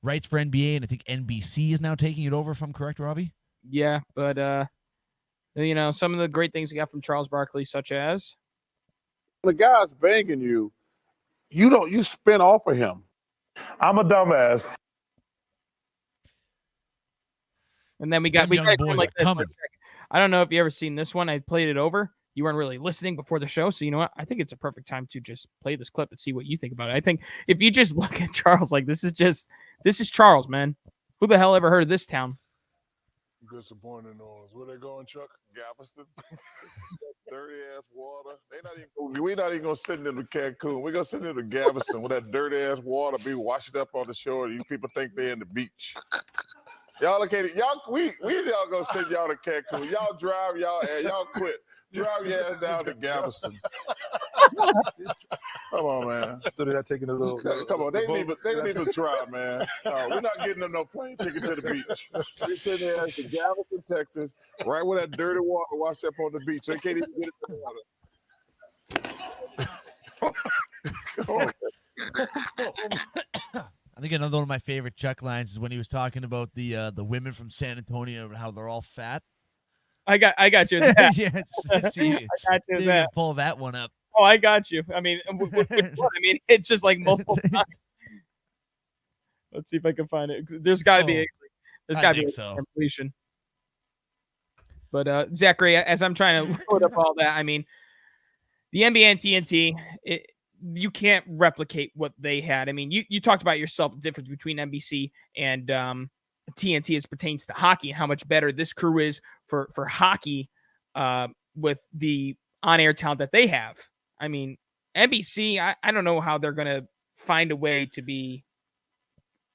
rights for NBA, and I think NBC is now taking it over, if I'm correct, Robbie? Yeah, but, some of the great things we got from Charles Barkley, such as... The guy's banging you, you spin off of him. I'm a dumbass. And then we got boys like this. coming. I don't know if you ever seen this one. I played it over. You weren't really listening before the show, so you know what? I think it's a perfect time to just play this clip and see what you think about it. I think if you just look at Charles, like this is Charles, man. Who the hell ever heard of this town? Disappointing noise. Where they going, Chuck? Galveston? Dirty ass water. We're not even gonna send them to Cancun. We're gonna send them to Galveston with that dirty ass water be washed up on the shore. You people think they're in the beach. Y'all okay? We gonna send y'all to Cancun. Y'all drive y'all quit. Drive your ass down to Galveston. Come on, man. So they're not taking a little. Come on, they don't even try, man. No, we're not getting them no plane ticket to the beach. We sitting there in Galveston, Texas, right where that dirty water washed up on the beach. They can't even get it to the water. I think another one of my favorite Chuck lines is when he was talking about the women from San Antonio and how they're all fat. I got you. That. Yeah, I got you. That. Pull that one up. Oh, I got you. I mean, it's just like multiple times. Let's see if I can find it. There's got to be a completion. But Zachary, as I'm trying to load up all that, I mean, the NBA and TNT, you can't replicate what they had. I mean, you talked about yourself, the difference between NBC and TNT as pertains to hockey and how much better this crew is for hockey with the on-air talent that they have. I mean, NBC, I don't know how they're going to find a way to be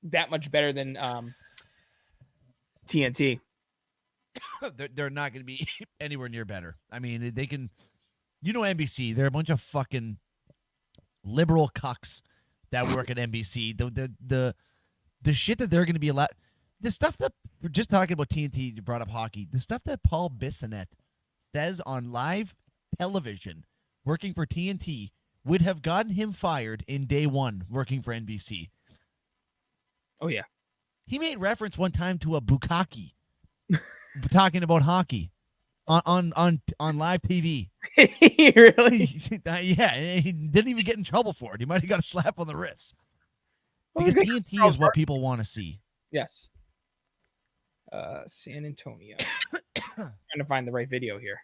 that much better than TNT. They're not going to be anywhere near better. I mean, they can, NBC, they're a bunch of fucking liberal cucks that work at NBC. The shit that they're going to be allowed, the stuff that, we're just talking about TNT, you brought up hockey, the stuff that Paul Bissonnette says on live television working for TNT would have gotten him fired in day one working for NBC. Oh, yeah. He made reference one time to a bukkake talking about hockey on live TV. Really? Yeah, he didn't even get in trouble for it. He might have got a slap on the wrist. Because TNT is what people want to see. Yes. San Antonio. Trying to find the right video here.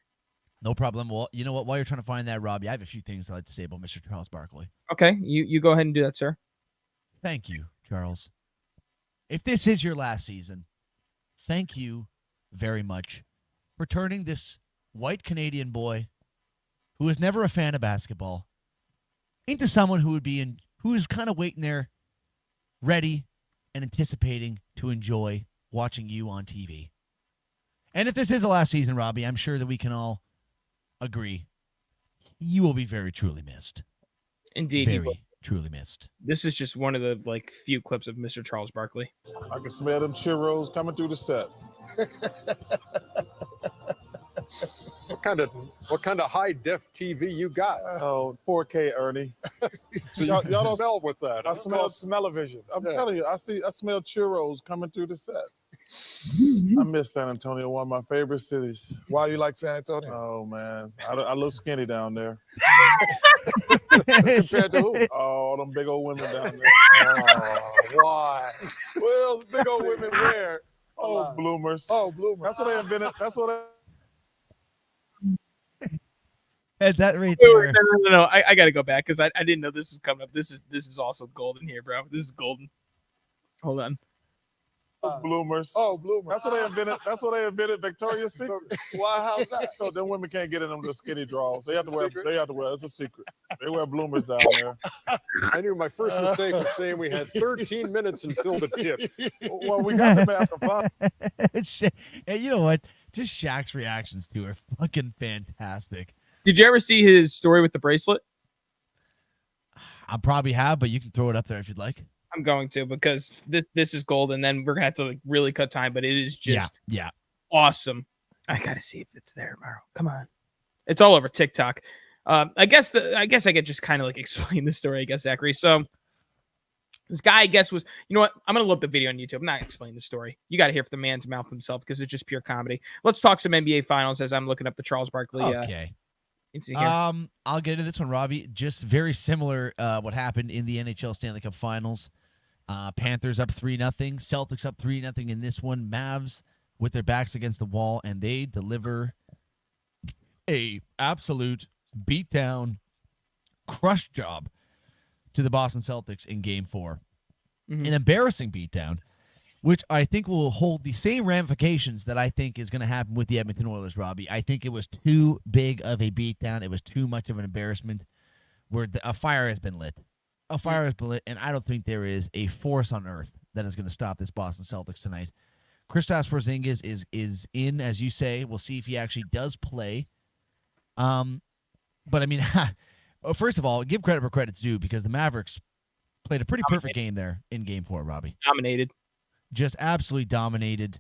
No problem. Well, you know what? While you're trying to find that, Robbie, I have a few things I'd like to say about Mr. Charles Barkley. Okay, you go ahead and do that, sir. Thank you, Charles. If this is your last season, thank you very much for turning this white Canadian boy who was never a fan of basketball into someone who is kind of waiting there, ready and anticipating to enjoy watching you on TV. And if this is the last season, Robbie, I'm sure that we can all agree you will be very truly missed. Indeed. Very, truly missed. This is just one of the few clips of Mr. Charles Barkley. I can smell them churros coming through the set. What kind of high def TV you got? Oh, 4K, Ernie. So y'all don't smell with that. I smell smell-o-vision. I'm telling you, I smell churros coming through the set. I miss San Antonio, one of my favorite cities. Why you like San Antonio? Oh man, I look skinny down there. Compared to who? Oh, them big old women down there. Oh, why? Well, big old women where? Oh, bloomers. Oh, bloomers. That's what they invented. That's what they. At that rate there. No. I got to go back because I didn't know this is coming up. This is also golden here, bro. This is golden. Hold on. Bloomers. Oh, bloomers. That's what they invented. That's what they invented Victoria's Secret. Why? How's that? So then women can't get in them the skinny draws. They have to wear. They have to wear. It's a secret. They wear bloomers down there. I knew my first mistake was saying we had 13 minutes until the tip. Well, we got to have some fun. And you know what? Just Shaq's reactions to her fucking fantastic. Did you ever see his story with the bracelet? I probably have, but you can throw it up there if you'd like. I'm going to because this is gold, and then we're gonna have to really cut time. But it is just awesome. I gotta see if it's there tomorrow. Come on, it's all over TikTok. I guess I could just kind of explain the story. I guess Zachary. So this guy, I guess, was what? I'm gonna look the video on YouTube. I'm not explaining the story. You got to hear from the man's mouth himself because it's just pure comedy. Let's talk some NBA Finals as I'm looking up the Charles Barkley. Okay. I'll get into this one, Robbie. Just very similar what happened in the NHL Stanley Cup Finals. Panthers up 3-0. Celtics up 3-0 in this one. Mavs with their backs against the wall, and they deliver a absolute beatdown, crush job to the Boston Celtics in Game 4. Mm-hmm. An embarrassing beatdown, which I think will hold the same ramifications that I think is going to happen with the Edmonton Oilers, Robbie. I think it was too big of a beatdown. It was too much of an embarrassment where a fire has been lit. A fire has been lit, and I don't think there is a force on earth that is going to stop this Boston Celtics tonight. Kristaps Porzingis is in, as you say. We'll see if he actually does play. But, I mean, first of all, give credit where credit's due because the Mavericks played a pretty perfect game there in Game 4, Robbie. Dominated. Just absolutely dominated.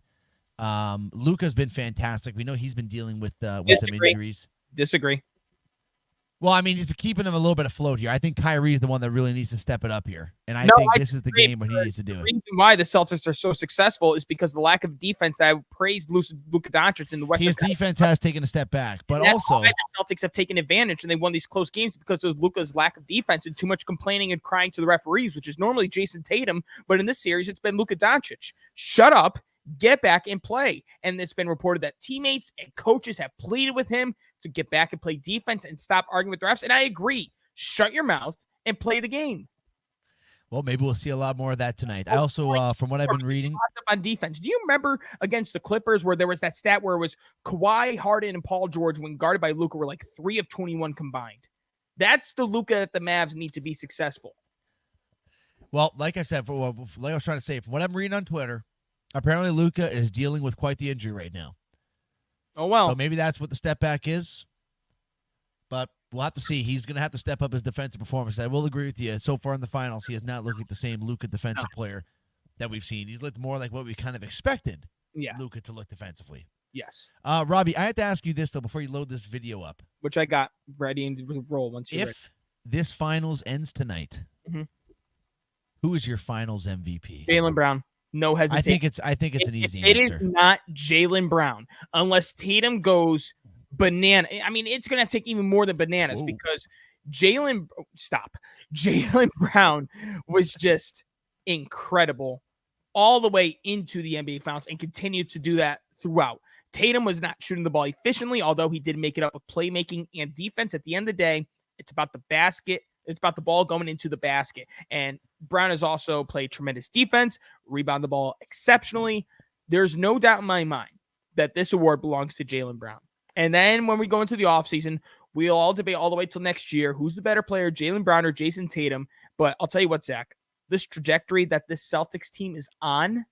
Luka's been fantastic. We know he's been dealing with some injuries. Disagree. Well, I mean, he's been keeping him a little bit afloat here. I think Kyrie's the one that really needs to step it up here. And I think this is the game when he needs to do it. The reason why the Celtics are so successful is because of the lack of defense that I praised Luka Doncic in the Western His defense has taken a step back. But also, the Celtics have taken advantage and they won these close games because of Luka's lack of defense and too much complaining and crying to the referees, which is normally Jason Tatum. But in this series, it's been Luka Doncic. Shut up. Get back and play. And it's been reported that teammates and coaches have pleaded with him to get back and play defense and stop arguing with the refs. And I agree. Shut your mouth and play the game. Well, maybe we'll see a lot more of that tonight. I also, from what I've been reading, on defense, do you remember against the Clippers where there was that stat where it was Kawhi, Harden, and Paul George when guarded by Luka were 3 of 21 combined? That's the Luka that the Mavs need to be successful. Well, like I said, like I was trying to say, from what I'm reading on Twitter, apparently Luka is dealing with quite the injury right now. Oh, well. So maybe that's what the step back is. But we'll have to see. He's going to have to step up his defensive performance. I will agree with you. So far in the finals, he has not looked like the same Luka defensive player that we've seen. He's looked more like what we kind of expected Luka to look defensively. Yes. Robbie, I have to ask you this, though, before you load this video up. Which I got ready and roll once you're ready. If this finals ends tonight, who is your finals MVP? Jaylen Brown. No hesitation. I think it's an easy answer. It is not Jaylen Brown unless Tatum goes banana. I mean, it's going to take even more than bananas because Jaylen Brown was just incredible all the way into the NBA Finals and continued to do that throughout. Tatum was not shooting the ball efficiently, although he did make it up with playmaking and defense. At the end of the day, it's about the basket. It's about the ball going into the basket. And Brown has also played tremendous defense, rebound the ball exceptionally. There's no doubt in my mind that this award belongs to Jaylen Brown. And then when we go into the offseason, we'll all debate all the way till next year who's the better player, Jaylen Brown or Jason Tatum. But I'll tell you what, Zach, this trajectory that this Celtics team is on,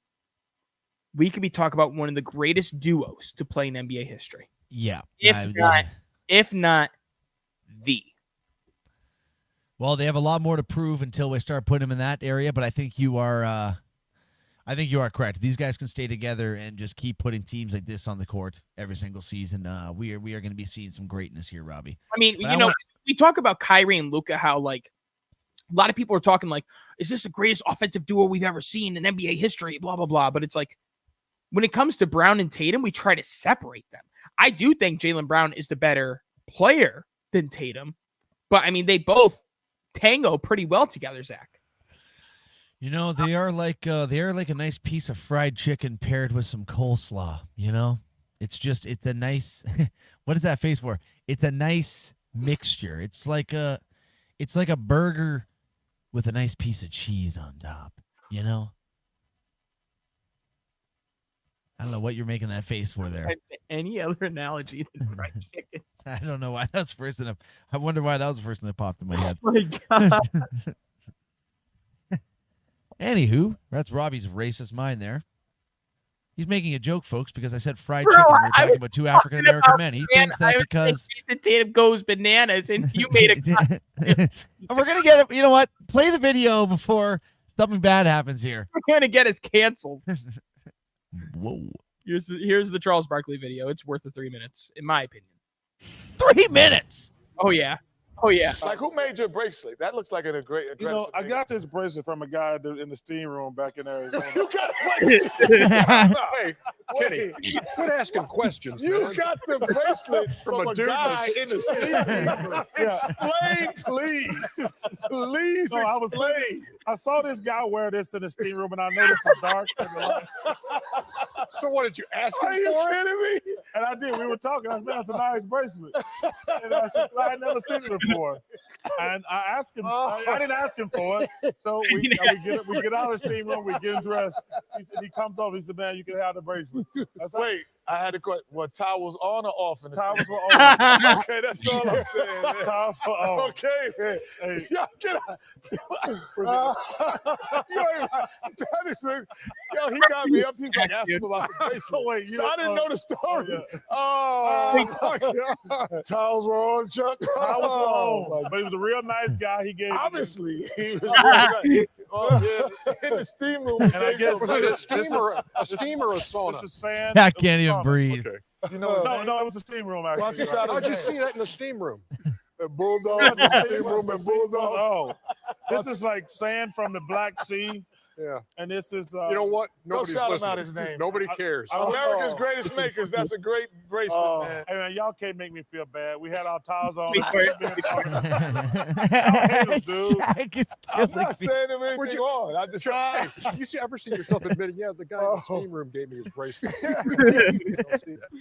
we could be talking about one of the greatest duos to play in NBA history. Yeah. If not the. Well, they have a lot more to prove until we start putting them in that area, but I think you are correct. These guys can stay together and just keep putting teams like this on the court every single season. We are going to be seeing some greatness here, Robbie. I mean, we talk about Kyrie and Luka, how like a lot of people are talking like, is this the greatest offensive duo we've ever seen in NBA history? Blah, blah, blah. But it's like, when it comes to Brown and Tatum, we try to separate them. I do think Jaylen Brown is the better player than Tatum, but I mean, they both tango pretty well together, Zach. You know, they are like a nice piece of fried chicken paired with some coleslaw. You know, it's a nice. What is that face for? It's a nice mixture. It's like a burger with a nice piece of cheese on top. You know. I don't know what you're making that face for there. Any other analogy than fried chicken? I don't know why that's the first thing. I wonder why that was the first thing that popped in my head. Oh my God. Anywho, that's Robbie's racist mind there. He's making a joke, folks, because I said fried chicken. We're talking about two African American men. He thinks that because Jason Tatum goes bananas, and you made a cut. We're gonna get it. You know what? Play the video before something bad happens here. We're gonna get us canceled. Whoa! Here's the Charles Barkley video. It's worth the 3 minutes, in my opinion. 3 minutes. Oh yeah. Like, who made your bracelet? That looks like a great. You know, I got this bracelet from a guy in the steam room back in Arizona. You got it. Hey, Kenny, quit asking questions. you man. got the bracelet from a dude guy in the steam room. Explain, please. Please So explain. I saw this guy wear this in the steam room, and I noticed some dark in the light. So what did you ask him Are you for? kidding me? And I did. We were talking. I said, "That's a nice bracelet." And I said, "I had never seen it before." And I asked him. I didn't ask him for it. So we get out of the steam room. We get dressed. He comes over. He said, "Man, you can have the bracelet." I said, Wait, I had a question. What, towels on or off? In the "Towels were on." Okay, that's all I'm saying. Man. Towels were on. Okay, man. Hey. Y'all get out. Yo, he got me up. He's like asking about the bracelet. Wait, So I didn't know the story. yeah. Oh, my God. Towels were on, Chuck. Towels were Oh, on. But he was a real nice guy. He gave obviously. He was really in the steam room. And I guess Was it a this steam or a sauna? This is sand. I It was can't even sauna. breathe. Okay. No, it was a steam room Why don't actually. you shout How'd you out see that in the steam room? Bulldogs, the steam room and Bulldogs. Oh, this is like sand from the Black Sea, Yeah. and this is. You know what? Don't Nobody's shout him listening. out his name. Nobody cares. I- America's greatest makers. That's a great bracelet, man. Hey man, y'all can't make me feel bad. We had our towels on. We were- Shaq is I'm killing not me. saying him anything Would you- wrong. I just try. You ever see yourself admitting, yeah, the guy in the steam room gave me his bracelet?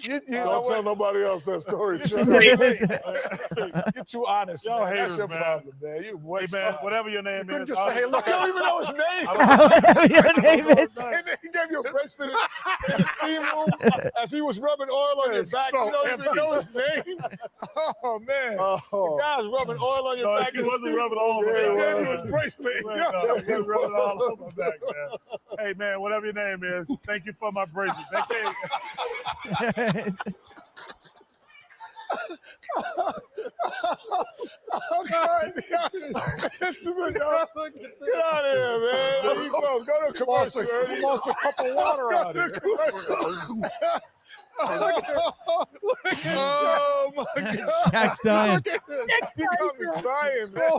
You Don't tell nobody else that story. Chuck. Hey, You're too honest. Y'all man. That's haters, your man. problem, man. You way man, whatever your name couldn't is. just say, hey, look, I don't even know his name. Whatever your name is. And then he gave you a bracelet in the steam room as he was rubbing oil on your It's back. so You don't even empty. know his name. Oh man, the guy's rubbing oil on your No, back. he wasn't rubbing all over Yeah, me. he gave you his bracelet. No, he was rubbing all over my back, man. Hey man, whatever your name is, thank you for my bracelet. Oh, God. This is a dog. Get out of here, man. There you go. Go to a commercial. He lost a cup of water out Go of to it. Oh my God. Shaq's dying. You got me crying, man.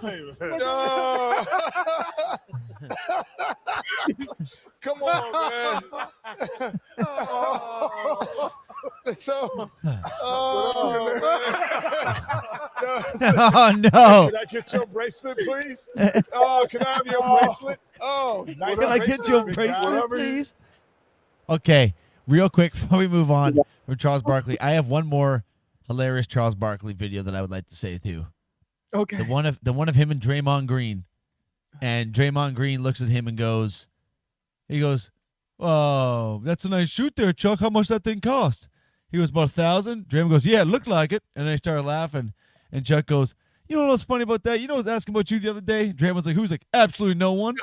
Hey, man. No. Come on, man. So, Oh no! can I get your bracelet, please? Oh, can I have your bracelet? Oh, nice. Can I get your big bracelet, guy. please? Okay, real quick before we move on from Charles Barkley, I have one more hilarious Charles Barkley video that I would like to say too. Okay. The one of him and Draymond Green, and Draymond Green looks at him and goes, "Oh, that's a nice shoot there, Chuck. How much that thing cost?" He goes, "About 1,000." Draymond goes, "Yeah, it looked like it." And they started laughing, and Chuck goes, "You know what's funny about that? You know, I was asking about you the other day." Draymond's like, "Who's?" Like, "Absolutely no one."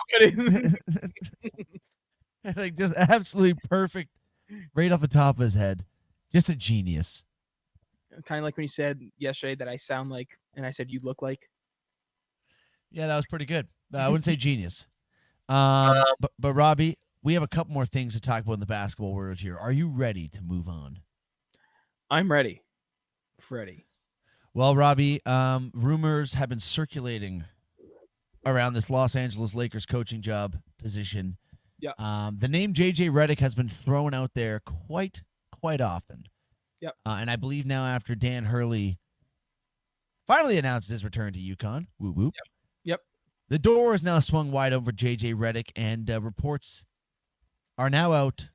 Like, just absolutely perfect, right off the top of his head. Just a genius. Kind of like when you said yesterday that I sound like And I said, you look like. Yeah, that was pretty good. I wouldn't say genius. But Robbie, we have a couple more things to talk about in the basketball world here. Are you ready to move on? I'm ready. Freddie. Well, Robbie, rumors have been circulating around this Los Angeles Lakers coaching job position. Yep. The name J.J. Redick has been thrown out there quite often. Yep. And I believe now after Dan Hurley finally announced his return to UConn, whoop whoop. Yep. The door is now swung wide over J.J. Redick, and reports are now out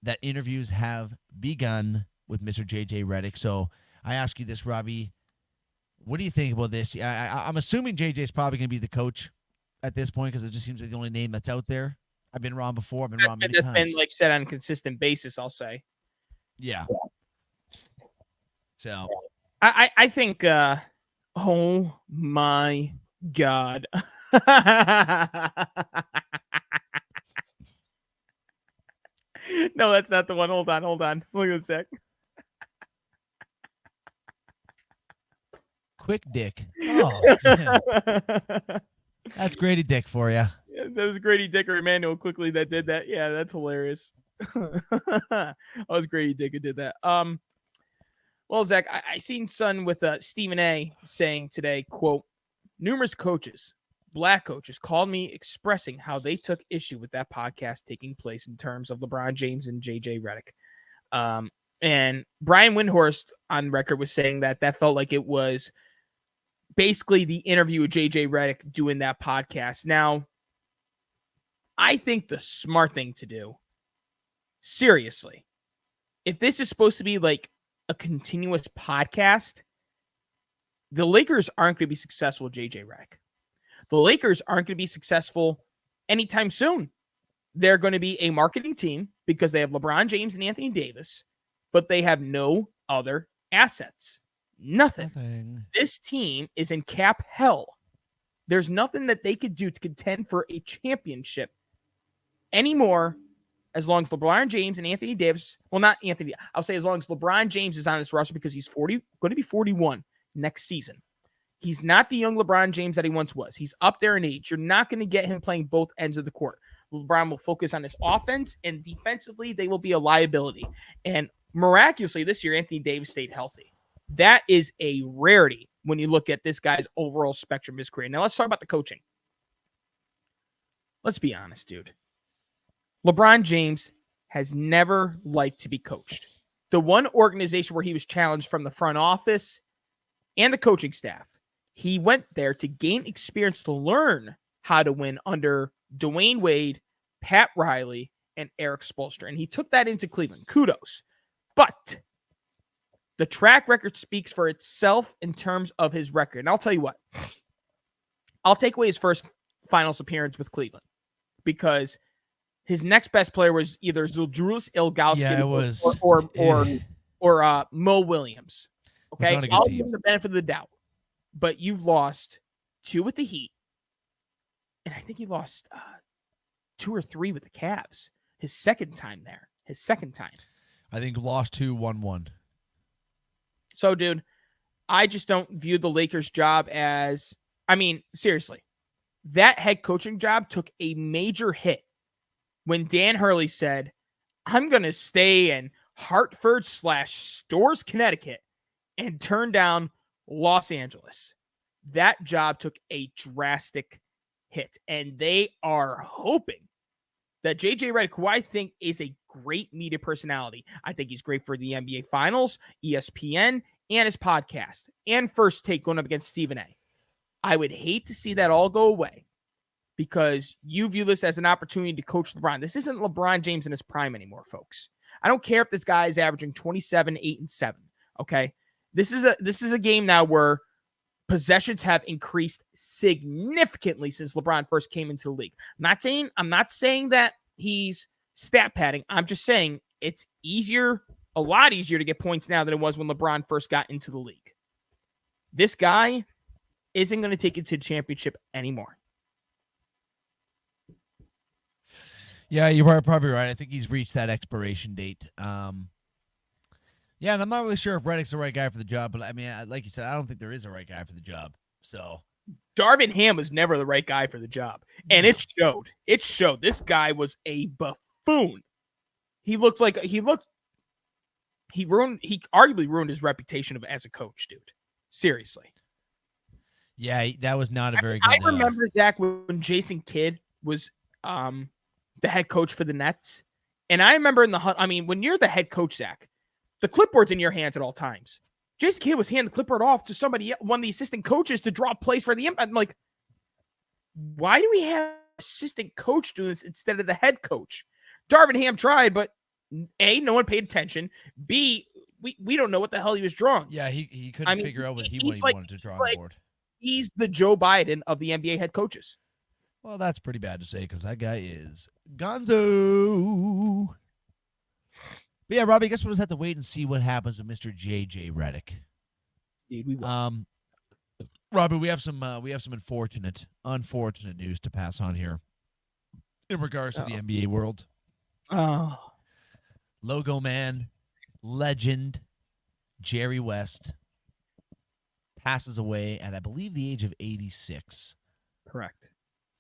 that interviews have begun with Mr. J.J. Redick. So I ask you this, Robbie. What do you think about this? I'm assuming J.J. is probably going to be the coach at this point because it just seems like the only name that's out there. I've been wrong before. I've been wrong many times. That's been like said on a consistent basis, I'll say. Yeah. So I think oh my God. No, that's not the one. Hold on. Look at a sec. Quick Dick. Oh, man. That's Grady Dick for you. Yeah, that was Grady Dick or Emmanuel quickly that did that. Yeah, that's hilarious. That was Grady Dick who did that. Well, Zach, I seen Sun with Stephen A saying today, quote, numerous coaches, black coaches, called me expressing how they took issue with that podcast taking place in terms of LeBron James and J.J. Redick. And Brian Windhorst on record was saying that felt like it was basically the interview with J.J. Redick doing that podcast. Now, I think the smart thing to do, seriously, if this is supposed to be like a continuous podcast, the Lakers aren't going to be successful with J.J. Redick. The Lakers aren't going to be successful anytime soon. They're going to be a marketing team because they have LeBron James and Anthony Davis, but they have no other assets. Nothing. This team is in cap hell. There's nothing that they could do to contend for a championship anymore as long as LeBron James and Anthony Davis, well, not Anthony, I'll say as long as LeBron James is on this roster because he's going to be 41 next season. He's not the young LeBron James that he once was. He's up there in age. You're not going to get him playing both ends of the court. LeBron will focus on his offense, and defensively, they will be a liability. And miraculously, this year, Anthony Davis stayed healthy. That is a rarity when you look at this guy's overall spectrum of his career. Now, let's talk about the coaching. Let's be honest, dude. LeBron James has never liked to be coached. The one organization where he was challenged from the front office and the coaching staff, he went there to gain experience to learn how to win under Dwayne Wade, Pat Riley, and Eric Spoelstra. And he took that into Cleveland. Kudos. But the track record speaks for itself in terms of his record. And I'll tell you what. I'll take away his first finals appearance with Cleveland because his next best player was either Zydrunas Ilgauskas or Mo Williams. Okay, I'll give him the benefit of the doubt. But you've lost 2 with the Heat, and I think he lost 2 or 3 with the Cavs. His second time there. I think lost 2, won 1. So, dude, I just don't view the Lakers' job as, I mean, seriously, that head coaching job took a major hit when Dan Hurley said, I'm going to stay in Hartford/Storrs, Connecticut, and turn down Los Angeles. That job took a drastic hit, and they are hoping that J.J. Redick, who I think is a great media personality, I think he's great for the NBA Finals, ESPN, and his podcast, and First Take going up against Stephen A. I would hate to see that all go away because you view this as an opportunity to coach LeBron. This isn't LeBron James in his prime anymore, folks. I don't care if this guy is averaging 27, 8, and 7, okay? This is a game now where possessions have increased significantly since LeBron first came into the league. I'm not saying that he's stat padding. I'm just saying it's a lot easier to get points now than it was when LeBron first got into the league. This guy isn't going to take it to the championship anymore. Yeah, you're probably right. I think he's reached that expiration date. Yeah, and I'm not really sure if Reddick's the right guy for the job, but I mean, like you said, I don't think there is a right guy for the job. So Darvin Ham was never the right guy for the job, and it showed. It showed. This guy was a buffoon. He arguably ruined his reputation as a coach, dude. Seriously. Yeah, that was not a very good. I remember, Zach, when Jason Kidd was the head coach for the Nets, and I remember when you're the head coach, Zach, the clipboard's in your hands at all times. Jason Kidd was handing the clipboard off to one of the assistant coaches to draw plays for the impact. I'm like, why do we have an assistant coach do this instead of the head coach? Darvin Ham tried, but A, no one paid attention. B, we don't know what the hell he was drawing. Yeah, he couldn't figure out what he wanted to draw on the board. He's the Joe Biden of the NBA head coaches. Well, that's pretty bad to say because that guy is gonzo. But yeah, Robbie, I guess we'll just have to wait and see what happens with Mr. JJ Redick. Indeed, we will. Robbie, we have some unfortunate news to pass on here in regards to the NBA world. Oh, Logo man, legend, Jerry West passes away at, I believe, the age of 86. correct.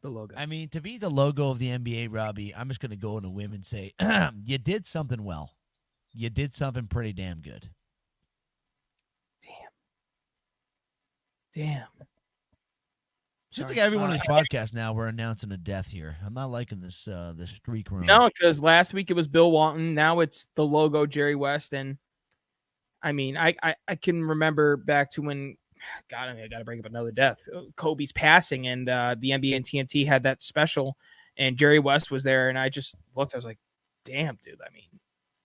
The logo. I mean, to be the logo of the NBA, Robbie, I'm just going to go on a whim and say, you did something well. You did something pretty damn good. Damn. Seems like every one of these podcasts now we're announcing a death here. I'm not liking this streak run. No, because last week it was Bill Walton. Now it's the logo, Jerry West. And I mean, I can remember back to when, God, I got to bring up another death. Kobe's passing, and the NBA and TNT had that special, and Jerry West was there. And I just looked, I was like, damn, dude. I mean,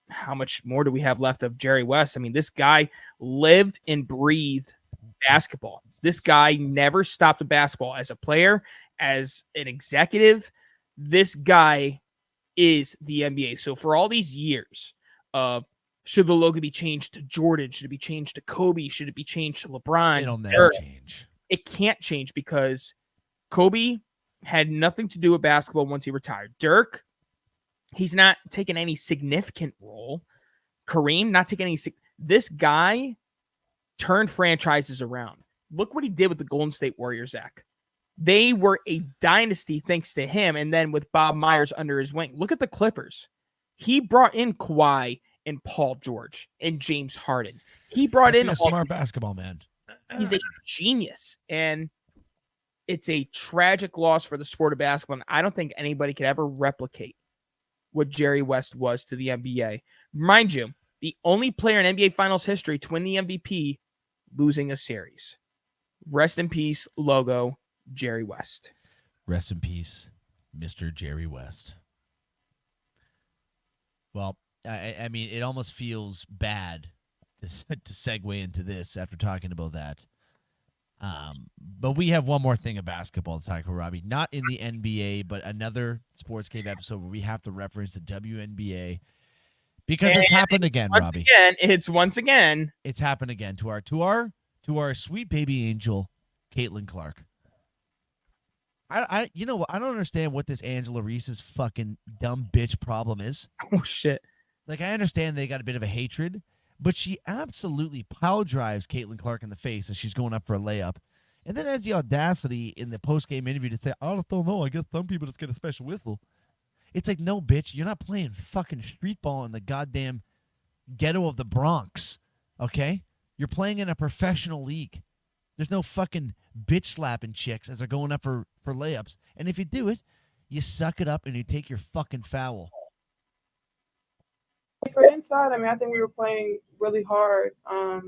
how much more do we have left of Jerry West? I mean, this guy lived and breathed basketball. This guy never stopped a basketball as a player, as an executive. This guy is the NBA. So for all these years, should the logo be changed to Jordan? Should it be changed to Kobe? Should it be changed to LeBron? It'll never change. It can't change because Kobe had nothing to do with basketball once he retired. Dirk, he's not taking any significant role. Kareem, not taking any. This guy turned franchises around. Look what he did with the Golden State Warriors, Zach. They were a dynasty thanks to him, and then with Bob Myers under his wing. Look at the Clippers. He brought in Kawhi and Paul George and James Harden. He brought in a smart basketball man. He's a genius, and it's a tragic loss for the sport of basketball. And I don't think anybody could ever replicate what Jerry West was to the NBA. Mind you, the only player in NBA Finals history to win the MVP losing a series. Rest in peace, logo, Jerry West. Rest in peace, Mr. Jerry West. Well, I mean, it almost feels bad to segue into this after talking about that. But we have one more thing of basketball to talk about, Robbie. Not in the NBA, but another Sports Cave episode where we have to reference the WNBA because it's happened again, Robbie. It's happened again to our sweet baby angel, Caitlin Clark. I don't understand what this Angela Reese's fucking dumb bitch problem is. Oh shit. Like, I understand they got a bit of a hatred, but she absolutely pile drives Caitlin Clark in the face as she's going up for a layup. And then has the audacity in the post-game interview to say, I don't know, I guess some people just get a special whistle. It's like, no, bitch, you're not playing fucking street ball in the goddamn ghetto of the Bronx, okay? You're playing in a professional league. There's no fucking bitch slapping chicks as they're going up for layups. And if you do it, you suck it up and you take your fucking foul. For inside, I mean, I think we were playing really hard. I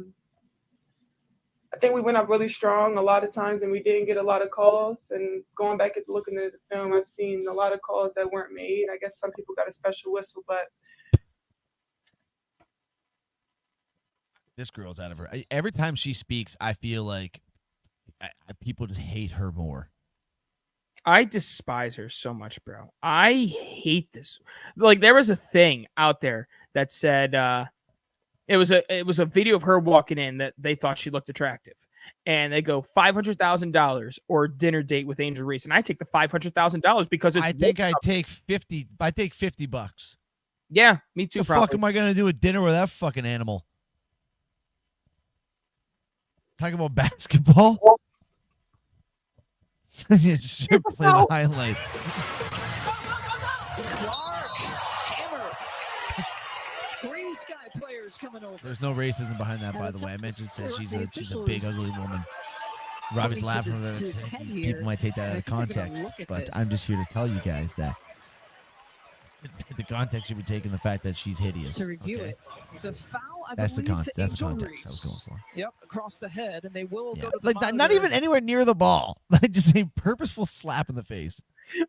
think we went up really strong a lot of times and we didn't get a lot of calls. And going back and looking at the film, I've seen a lot of calls that weren't made. I guess some people got a special whistle, but this girl's out of her. Every time she speaks, I feel like people just hate her more. I despise her so much, bro. I hate this. Like, there was a thing out there that said it was a video of her walking in that they thought she looked attractive, and they go $500,000 or dinner date with Angel Reese, and I take the $500,000 because it's. I think I take $50. I take $50. Yeah, me too. The fuck am I gonna do a dinner with that fucking animal? Talking about basketball? You should play the highlight. Clark, hammer. 3 Sky players coming over. There's no racism behind that, by the way. I mentioned that she's a big, ugly woman. Robbie's laughing at that. People might take that out of context, but I'm just here to tell you guys that the context should be taking the fact that she's hideous. To review it, the foul. That's the context I was going for. Yep, across the head, and they will go to the like not even anywhere near the ball. Like just a purposeful slap in the face.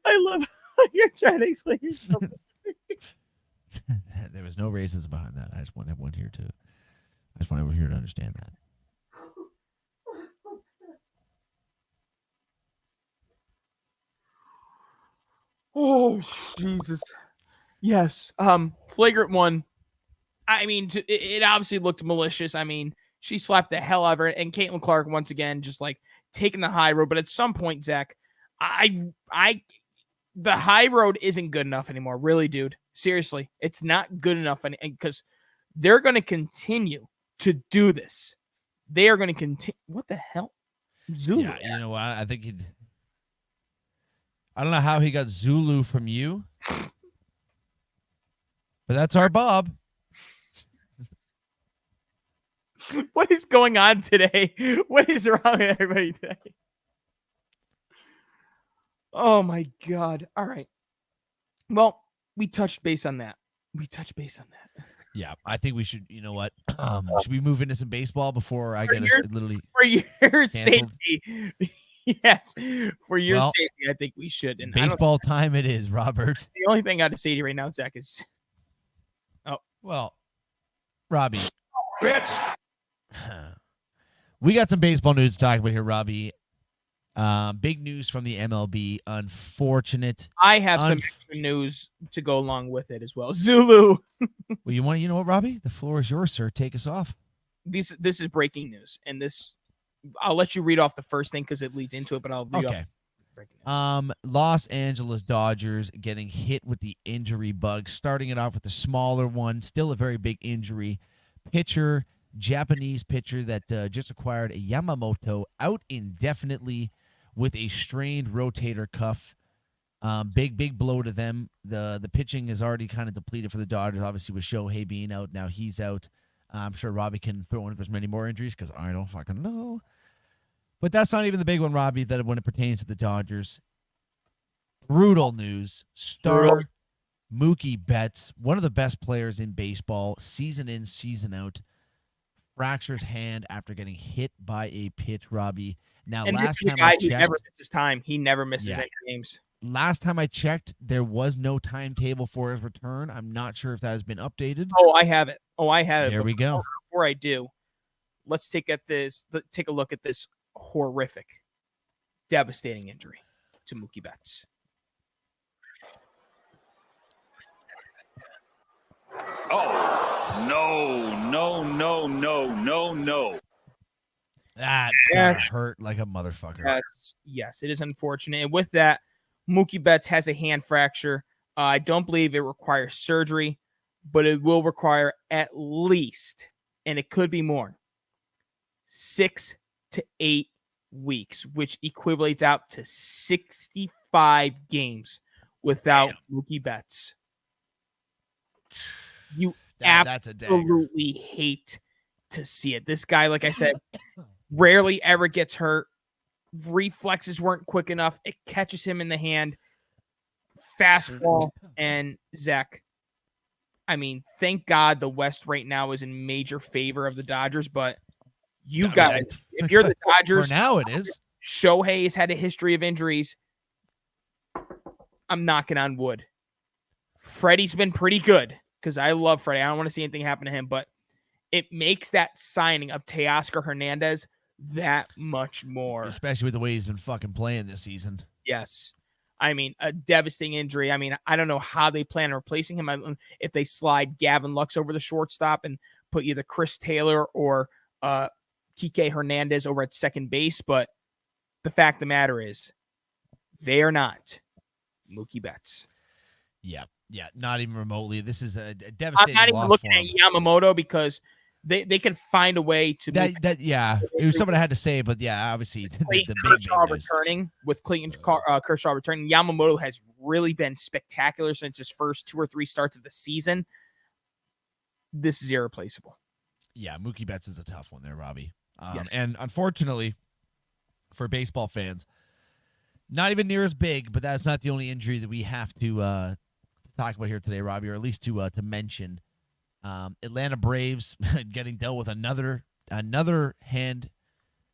I love how you're trying to explain yourself. There was no racism behind that. I just want everyone here to understand that. Oh, Jesus. Yes. Flagrant one. I mean, it obviously looked malicious. I mean, she slapped the hell out of her, and Caitlin Clark once again just like taking the high road. But at some point, Zach, the high road isn't good enough anymore. Really, dude. Seriously, it's not good enough, and because they're going to continue to do this. They are going to continue. What the hell? Zulu. Yeah, you know what? I think I don't know how he got Zulu from you, but that's our Bob. What is going on today? What is wrong with everybody today? Oh, my God. All right. Well, we touched base on that. Yeah, I think we should, you know what? Should we move into some baseball before I get literally for your canceled? safety? Yes, for your safety, I think we should. And baseball time it is, Robert. The only thing I have to say to you right now, Zach, is... Oh. Well, Robbie. Bitch. We got some baseball news to talk about here, Robbie. Big news from the MLB. Unfortunate. I have some extra news to go along with it as well. Zulu. Well, you know what, Robbie? The floor is yours, sir. Take us off. This is breaking news, and I'll let you read off the first thing because it leads into it, but I'll read off. Los Angeles Dodgers getting hit with the injury bug, starting it off with a smaller one, still a very big injury. Japanese pitcher that just acquired a Yamamoto out indefinitely with a strained rotator cuff. Big blow to them. The pitching is already kind of depleted for the Dodgers, obviously with Shohei being out. Now he's out. I'm sure Robbie can throw in if there's many more injuries because I don't fucking know. But that's not even the big one, Robbie, that when it pertains to the Dodgers. Brutal news. Star Mookie Betts, one of the best players in baseball, season in, season out, fractures hand after getting hit by a pitch, Robbie. Now, and last this is time I checked, he never misses time. He never misses any games. Last time I checked, there was no timetable for his return. I'm not sure if that has been updated. Oh, I have it. There we go. Before I do, let's take a look at this horrific, devastating injury to Mookie Betts. Oh, no. That's gonna hurt like a motherfucker. Yes, it is unfortunate. And with that, Mookie Betts has a hand fracture. I don't believe it requires surgery, but it will require at least, and it could be more, 6 to 8 weeks, which equivalates out to 65 games without Mookie Betts. You absolutely hate to see it. This guy, like I said, rarely ever gets hurt. Reflexes weren't quick enough. It catches him in the hand. Fastball. And Zach, I mean, thank God the West right now is in major favor of the Dodgers, but if you're the Dodgers, for now it is. Shohei has had a history of injuries. I'm knocking on wood. Freddie's been pretty good because I love Freddie. I don't want to see anything happen to him, but it makes that signing of Teoscar Hernandez that much more. Especially with the way he's been fucking playing this season. Yes. I mean, a devastating injury. I mean, I don't know how they plan on replacing him. If they slide Gavin Lux over the shortstop and put either Chris Taylor or Kike Hernandez over at second base. But the fact of the matter is, they are not Mookie Betts. Yeah, not even remotely. This is a devastating I'm not even loss looking for at him. Yamamoto because they can find a way to move it was something I had to say, but yeah, obviously the big Kershaw news. returning with Clayton Kershaw returning. Yamamoto has really been spectacular since his first 2 or 3 starts of the season. This is irreplaceable. Yeah, Mookie Betts is a tough one there, Robbie. Yes. And unfortunately for baseball fans, not even near as big, but that's not the only injury that we have to talk about here today, Robbie, or at least to mention. Atlanta Braves getting dealt with another hand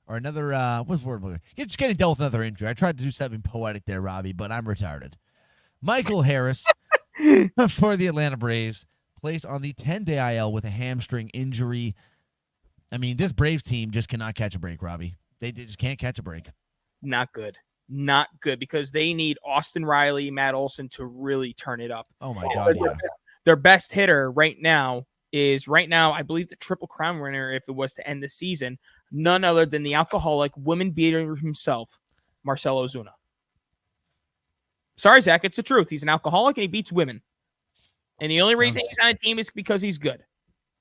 or another what's the word? You're just getting dealt with another injury. I tried to do something poetic there, Robbie, but I'm retarded. Michael Harris for the Atlanta Braves placed on the 10-day IL with a hamstring injury. I mean, this Braves team just cannot catch a break, Robbie. They just can't catch a break. Not good. Not good, because they need Austin Riley, Matt Olson to really turn it up. Oh, my God, yeah. Their best hitter right now, I believe, the Triple Crown winner, if it was to end the season, none other than the alcoholic woman beater himself, Marcell Ozuna. Sorry, Zach, it's the truth. He's an alcoholic and he beats women. And the only reason he's on a team is because he's good.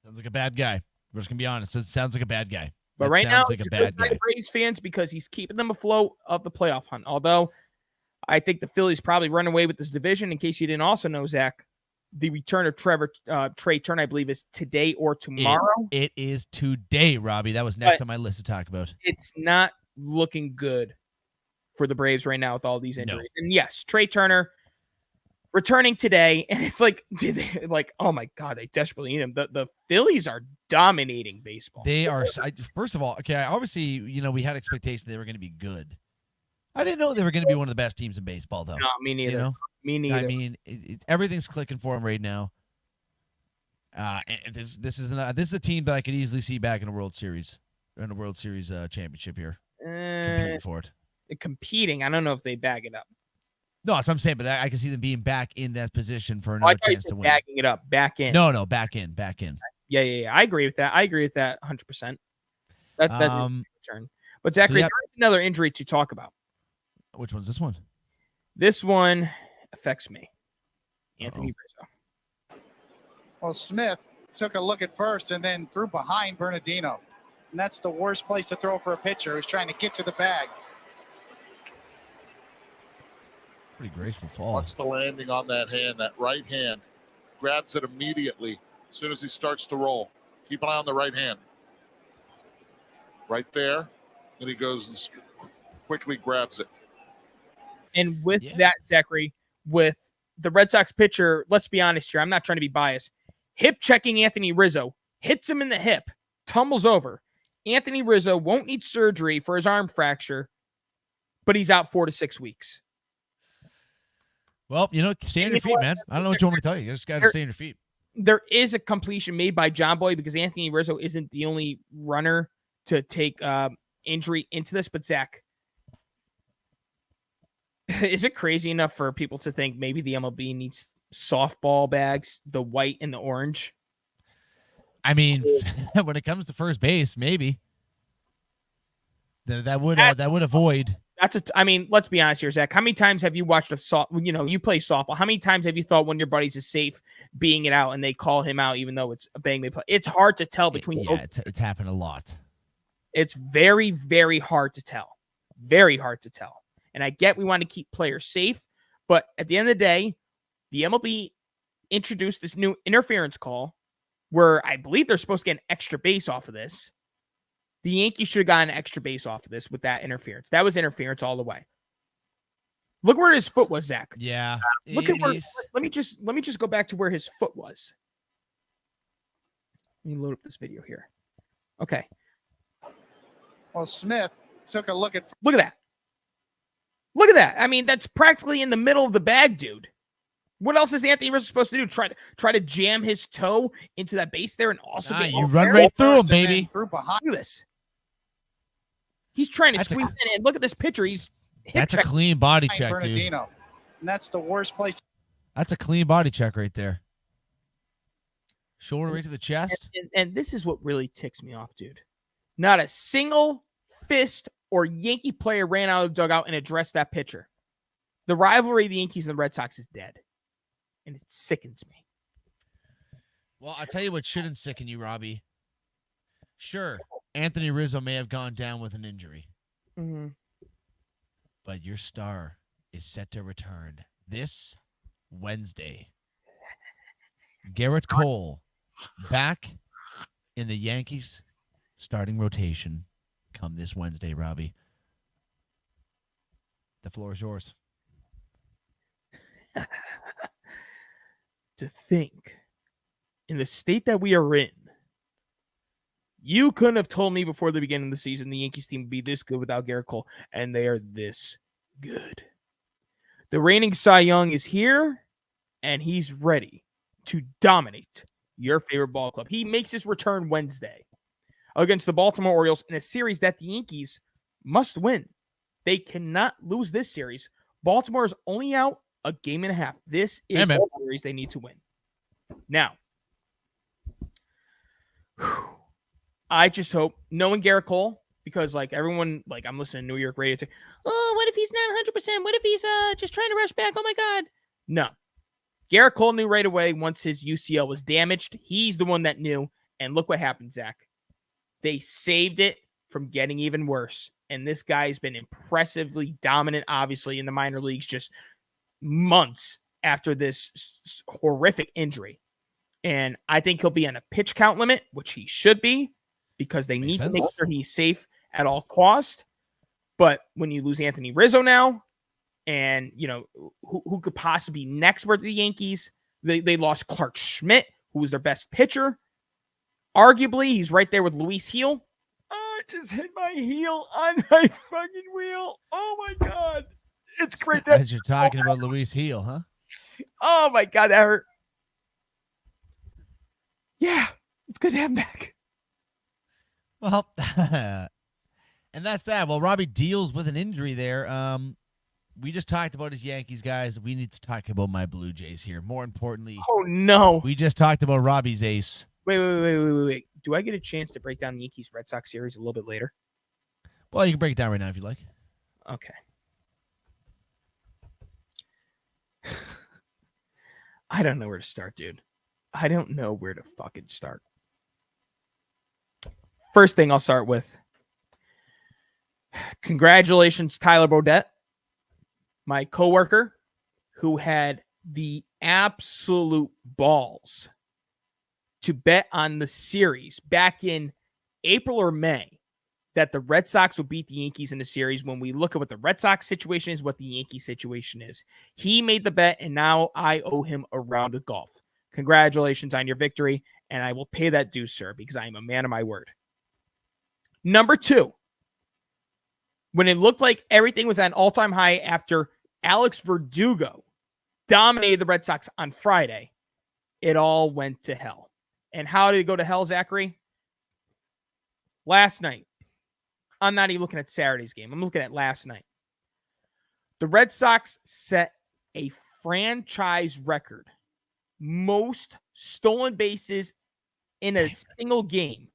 Sounds like a bad guy. We're just going to be honest. It sounds like a bad guy. But right now, it's a bad guy. Braves fans, because he's keeping them afloat of the playoff hunt. Although, I think the Phillies probably run away with this division. In case you didn't also know, Zach, the return of Trey Turner, I believe, is today or tomorrow. It is today, Robbie. That was next on my list to talk about. It's not looking good for the Braves right now with all these injuries. No. And yes, Trey Turner returning today, and it's like, oh my God, they desperately need him. The Phillies are dominating baseball. They are. First of all, okay, obviously, we had expectations they were going to be good. I didn't know they were going to be one of the best teams in baseball, though. No, me neither. Me neither. I mean, everything's clicking for them right now. This is a team that I could easily see back in a World Series, championship here, competing for it. Competing, I don't know if they bag it up. No, that's what I'm saying, but I can see them being back in that position for another chance to win. Bagging it up, back in. No, back in. Yeah. I agree with that. 100%. That's a return. But Zachary, there's another injury to talk about. Which one's this one? This one affects me. Anthony Rizzo. Well, Smith took a look at first and then threw behind Bernardino. And that's the worst place to throw for a pitcher who's trying to get to the bag. Pretty graceful fall. Watch the landing on that hand, that right hand. Grabs it immediately as soon as he starts to roll. Keep an eye on the right hand. Right there. Then he goes and quickly grabs it. And with that, Zachary, with the Red Sox pitcher, let's be honest here, I'm not trying to be biased. Hip checking Anthony Rizzo, hits him in the hip, tumbles over. Anthony Rizzo won't need surgery for his arm fracture, but he's out 4 to 6 weeks. Well, stay on your feet, man. I don't know what you want me to tell you. You just got to stay on your feet. There is a completion made by John Boy, because Anthony Rizzo isn't the only runner to take injury into this. But Zach, is it crazy enough for people to think maybe the MLB needs softball bags, the white and the orange? I mean, when it comes to first base, maybe that would avoid. Let's be honest here, Zach. How many times have you watched you play softball? How many times have you thought one of your buddies is safe being it out and they call him out even though it's a bang they play? It's hard to tell between both. It's happened a lot. It's very, very hard to tell. Very hard to tell. And I get we want to keep players safe, but at the end of the day, the MLB introduced this new interference call where I believe they're supposed to get an extra base off of this. The Yankees should have gotten an extra base off of this with that interference. That was interference all the way. Look where his foot was, Zach. Yeah. Look at where. Let me just go back to where his foot was. Let me load up this video here. Okay. Well, Smith took a look at. Look at that. Look at that. I mean, that's practically in the middle of the bag, dude. What else is Anthony Rizzo supposed to do? Try to jam his toe into that base there and also get you run right through him, baby. Through behind. Look at this. He's trying to squeeze in, and look at this pitcher. That's a clean body check, dude. And that's the worst place. That's a clean body check right there. Shoulder right to the chest. And this is what really ticks me off, dude. Not a single fist or Yankee player ran out of the dugout and addressed that pitcher. The rivalry of the Yankees and the Red Sox is dead. And it sickens me. Well, I'll tell you what shouldn't sicken you, Robbie. Sure, Anthony Rizzo may have gone down with an injury, but your star is set to return this Wednesday. Gerrit Cole back in the Yankees starting rotation come this Wednesday, Robbie. The floor is yours. To think, in the state that we are in, you couldn't have told me before the beginning of the season the Yankees team would be this good without Gerrit Cole, and they are this good. The reigning Cy Young is here, and he's ready to dominate your favorite ball club. He makes his return Wednesday against the Baltimore Orioles in a series that the Yankees must win. They cannot lose this series. Baltimore is only out a game and a half. This is a series they need to win. Now, I just hope, knowing Gerrit Cole, because like everyone, like I'm listening to New York radio, oh, what if he's not 100%? What if he's just trying to rush back? Oh my God. No. Gerrit Cole knew right away once his UCL was damaged. He's the one that knew. And look what happened, Zach. They saved it from getting even worse. And this guy's been impressively dominant, obviously, in the minor leagues just months after this horrific injury. And I think he'll be on a pitch count limit, which he should be, because they need to make sure he's safe at all costs. But when you lose Anthony Rizzo now, and, you know, who could possibly be next for the Yankees? They lost Clark Schmidt, who was their best pitcher. Arguably, he's right there with Luis Heel. I just hit my heel on my fucking wheel. Oh, my God. It's great. As you're talking about Luis Heel, huh? Oh, my God, that hurt. Yeah, it's good to have him back. Well, and that's that. Well, Robbie deals with an injury there. We just talked about his Yankees, guys. We need to talk about my Blue Jays here. More importantly, oh no, we just talked about Robbie's ace. Wait. Do I get a chance to break down the Yankees Red Sox series a little bit later? Well, you can break it down right now if you like. Okay. I don't know where to start, dude. I don't know where to fucking start. First thing I'll start with. Congratulations, Tyler Bodette, my coworker, who had the absolute balls to bet on the series back in April or May that the Red Sox would beat the Yankees in the series. When we look at what the Red Sox situation is, what the Yankee situation is, he made the bet, and now I owe him a round of golf. Congratulations on your victory, and I will pay that due, sir, because I am a man of my word. Number two, when it looked like everything was at an all-time high after Alex Verdugo dominated the Red Sox on Friday, it all went to hell. And how did it go to hell, Zachary? Last night, I'm not even looking at Saturday's game. I'm looking at last night. The Red Sox set a franchise record. Most stolen bases in a single game.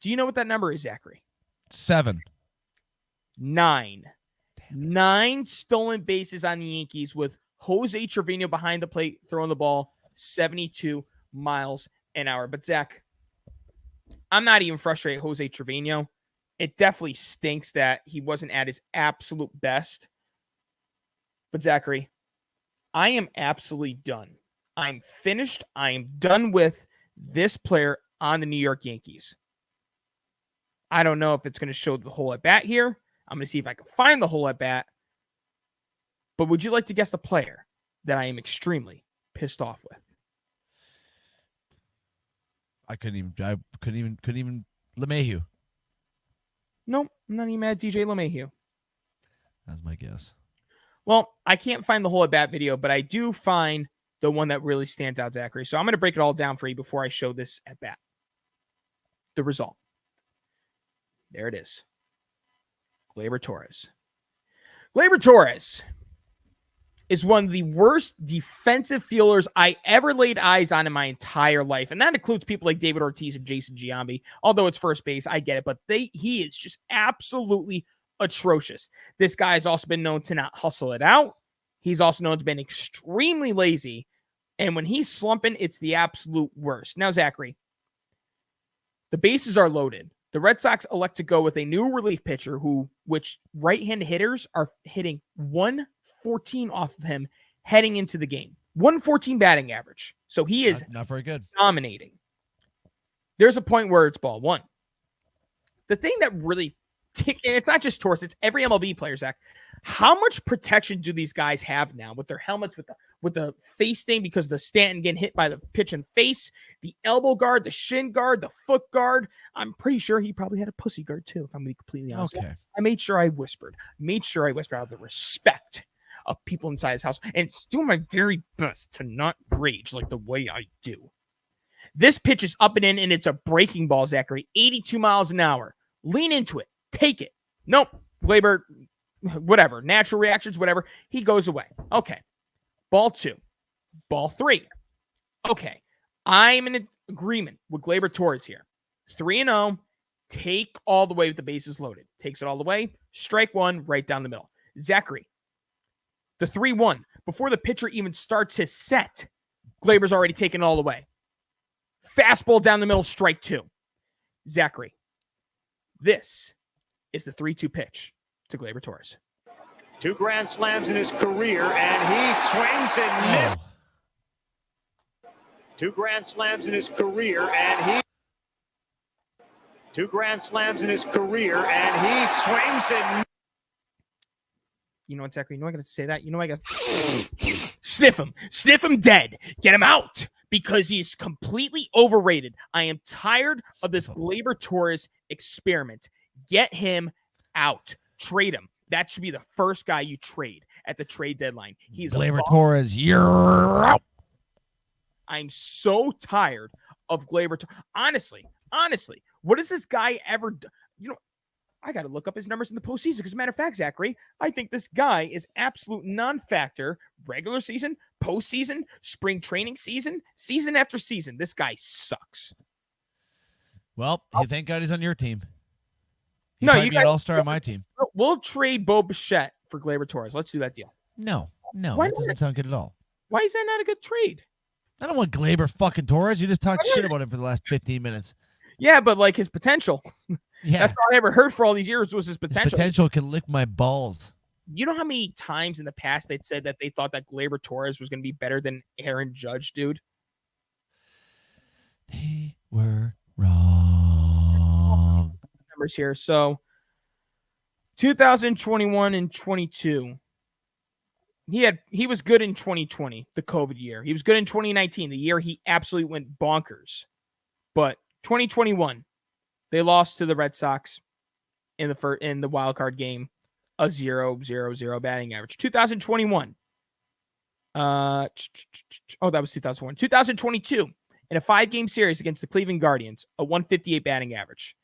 Do you know what that number is, Zachary? 7. 9. 9 stolen bases on the Yankees with Jose Trevino behind the plate throwing the ball 72 miles an hour. But Zach, I'm not even frustrated with Jose Trevino. It definitely stinks that he wasn't at his absolute best. But Zachary, I am absolutely done. I'm finished. I am done with this player on the New York Yankees. I don't know if it's going to show the whole at bat here. I'm going to see if I can find the whole at bat. But would you like to guess the player that I am extremely pissed off with? I couldn't even. LeMahieu. Nope, I'm not even mad at DJ LeMahieu. That's my guess. Well, I can't find the whole at bat video, but I do find the one that really stands out, Zachary. So I'm going to break it all down for you before I show this at bat. The result. There it is. Gleyber Torres. Gleyber Torres is one of the worst defensive fielders I ever laid eyes on in my entire life. And that includes people like David Ortiz and Jason Giambi. Although it's first base, I get it. But he is just absolutely atrocious. This guy has also been known to not hustle it out. He's also known to be extremely lazy. And when he's slumping, it's the absolute worst. Now, Zachary, The bases are loaded. The Red Sox elect to go with a new relief pitcher which right-handed hitters are hitting 114 off of him heading into the game. 114 batting average. So he is not very good. Dominating. There's a point where it's ball one. The thing that really and it's not just Torres, it's every MLB player, Zach. How much protection do these guys have now with their helmets, with the face thing because of the Stanton getting hit by the pitch in the face, the elbow guard, the shin guard, the foot guard? I'm pretty sure he probably had a pussy guard too, if I'm going to be completely honest. Okay. I made sure I whispered out of the respect of people inside his house and doing my very best to not rage like the way I do. This pitch is up and in, and it's a breaking ball, Zachary. 82 miles an hour. Lean into it. Take it. Nope. Gleyber, whatever. Natural reactions, whatever. He goes away. Okay. Ball two. Ball three. Okay. I'm in agreement with Gleyber Torres here. 3-0. Take all the way with the bases loaded. Takes it all the way. Strike one right down the middle. Zachary. The 3-1. Before the pitcher even starts his set, Gleyber's already taken all the way. Fastball down the middle, strike two. Zachary. This is the 3-2 pitch to Gleyber Torres. 2 grand slams in his career, and he swings and misses. 2 grand slams in his career, and he 2 grand slams in his career, and he swings and. You know what, Zachary? You know I got to say that. You know I got sniff him dead, get him out because he's completely overrated. I am tired of this Gleyber Torres experiment. Get him out. Trade him. That should be the first guy you trade at the trade deadline. He's Gleyber Torres. You're out. I'm so tired of Gleyber. Honestly, what has this guy ever done? You know, I got to look up his numbers in the postseason. Because, as a matter of fact, Zachary, I think this guy is absolute non-factor. Regular season, postseason, spring training season, season after season. This guy sucks. Well, thank God he's on your team. No, you be an all-star on my team. We'll trade Bo Bichette for Gleyber Torres. Let's do that deal. No, Why that doesn't sound good at all. Why is that not a good trade? I don't want Gleyber fucking Torres. You just talked shit about him for the last 15 minutes. Yeah, but like his potential. Yeah. That's all I ever heard for all these years was his potential. His potential can lick my balls. You know how many times in the past they'd said that they thought that Gleyber Torres was going to be better than Aaron Judge, dude? They were wrong. Numbers here. So 2021 and 22. He was good in 2020, the COVID year. He was good in 2019, the year he absolutely went bonkers. But 2021, they lost to the Red Sox in the wild card game, a 0.00 batting average. 2021. That was 2001. 2022, in a 5-game series against the Cleveland Guardians, a 158 batting average.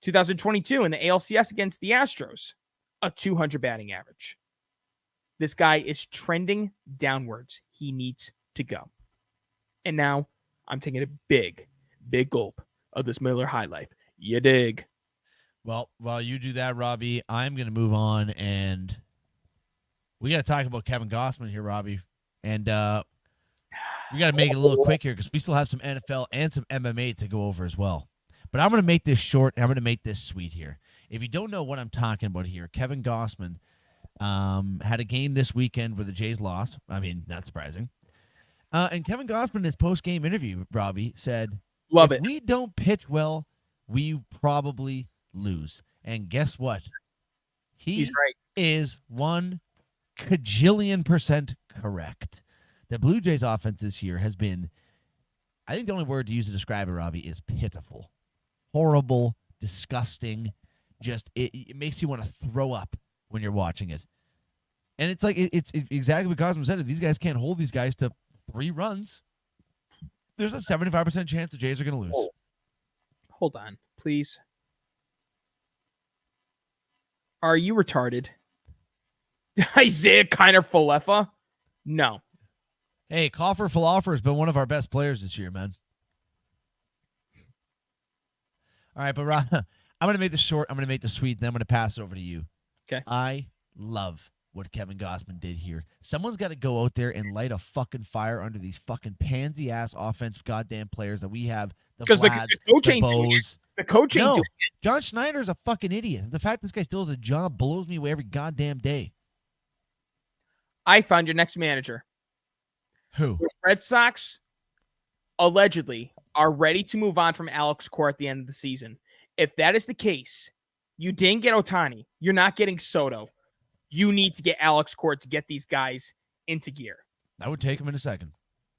2022 in the ALCS against the Astros, a 200 batting average. This guy is trending downwards. He needs to go. And now I'm taking a big gulp of this Miller High Life. You dig? Well, while you do that, Robbie, I'm going to move on, and we got to talk about Kevin Gossman here, Robbie. And we got to make it a little quick here because we still have some NFL and some MMA to go over as well. But I'm going to make this short, and I'm going to make this sweet here. If you don't know what I'm talking about here, Kevin Gossman had a game this weekend where the Jays lost. I mean, not surprising. And Kevin Gossman in his post-game interview, Robbie, said, if we don't pitch well, we probably lose. And guess what? He's right. Is 1 cajillion% correct. The Blue Jays offense this year has been, I think the only word to use to describe it, Robbie, is pitiful. Horrible, disgusting. Just, it makes you want to throw up when you're watching it. And it's like, it's exactly what Cosmo said. If these guys can't hold these guys to 3 runs, there's a 75% chance the Jays are going to lose. Hold on, please. Are you retarded? Isaiah Kiner-Falefa? No. Hey, Coffer Falafel has been one of our best players this year, man. All right, but Rob, I'm going to make this short. I'm going to make this sweet. Then I'm going to pass it over to you. Okay. I love what Kevin Gausman did here. Someone's got to go out there and light a fucking fire under these fucking pansy-ass offensive goddamn players that we have. The Vlads, the coach the ain't doing it. Bows. The coach ain't No, doing it. John Schneider's a fucking idiot. The fact this guy still has a job blows me away every goddamn day. I found your next manager. Who? The Red Sox allegedly are ready to move on from Alex Cora at the end of the season. If that is the case, you didn't get Ohtani. You're not getting Soto. You need to get Alex Cora to get these guys into gear. I would take him in a second.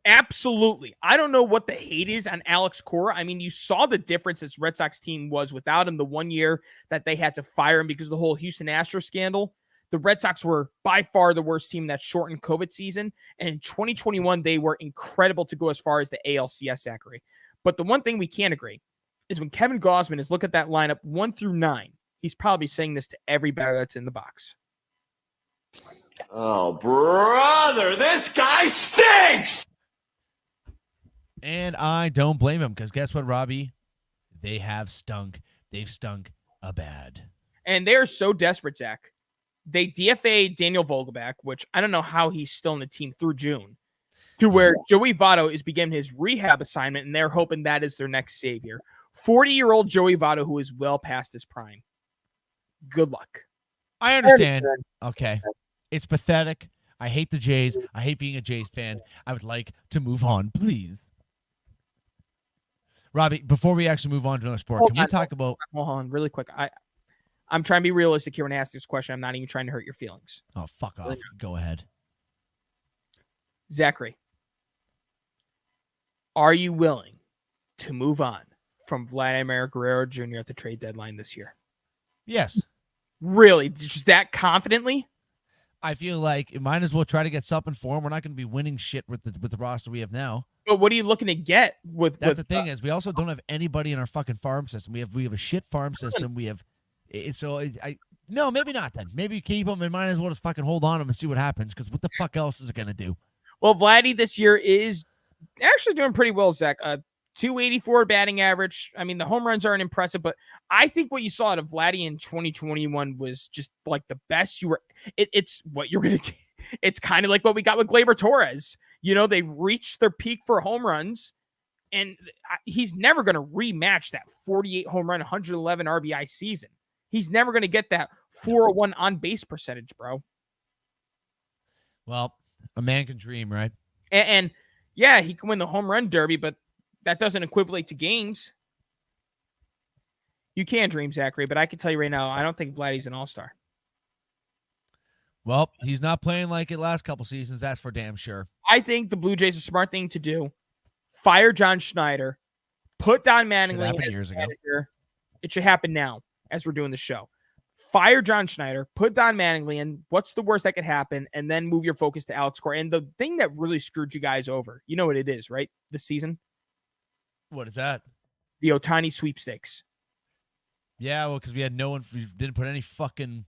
Absolutely. I don't know what the hate is on Alex Cora. I mean, you saw the difference this Red Sox team was without him the one year that they had to fire him because of the whole Houston Astros scandal. The Red Sox were by far the worst team that shortened COVID season. And in 2021, they were incredible to go as far as the ALCS, Zachary. But the one thing we can't agree is when Kevin Gausman is looking at that lineup 1 through 9, he's probably saying this to every batter that's in the box. Oh, brother, this guy stinks! And I don't blame him because guess what, Robbie? They have stunk. They've stunk a bad. And they're so desperate, Zach. They DFA'd Daniel Vogelback, which I don't know how he's still in the team through June, to where Joey Votto is beginning his rehab assignment, and they're hoping that is their next savior. 40-year-old Joey Votto, who is well past his prime. Good luck. I understand. Okay. It's pathetic. I hate the Jays. I hate being a Jays fan. I would like to move on, please. Robbie, before we actually move on to another sport, can we talk about... Hold on, really quick. I'm trying to be realistic here when I ask this question. I'm not even trying to hurt your feelings. Oh, fuck off. Go ahead. Zachary, are you willing to move on from Vladimir Guerrero Jr. at the trade deadline this year? Yes. Really? Just that confidently? I feel like it might as well try to get something for him. We're not going to be winning shit with the roster we have now. But what are you looking to get with? That's the thing is we also don't have anybody in our fucking farm system. We have a shit farm system. We have no, maybe not then. Maybe keep him and might as well just fucking hold on to him and see what happens because what the fuck else is it going to do? Well, Vladdy this year is actually doing pretty well, Zach. 284 batting average. I mean, the home runs aren't impressive, but I think what you saw out of Vladdy in 2021 was just like the best you were. It's what you're going to get. It's kind of like what we got with Gleyber Torres. You know, they reached their peak for home runs, and he's never going to rematch that 48 home run, 111 RBI season. He's never going to get that 401 on base percentage, bro. Well, a man can dream, right? And yeah, he can win the home run derby, but that doesn't equivalent to games. You can dream, Zachary, but I can tell you right now, I don't think Vladdy's an all-star. Well, he's not playing like it last couple seasons. That's for damn sure. I think the Blue Jays a smart thing to do. Fire John Schneider. Put Don Mattingly in as years ago. manager. It should happen now as we're doing the show. Fire John Schneider. Put Don Mattingly in. What's the worst that could happen? And then move your focus to Alex Cora. And the thing that really screwed you guys over, you know what it is, right? This season? What is that? The Ohtani sweepstakes. Yeah, well, because we didn't put any fucking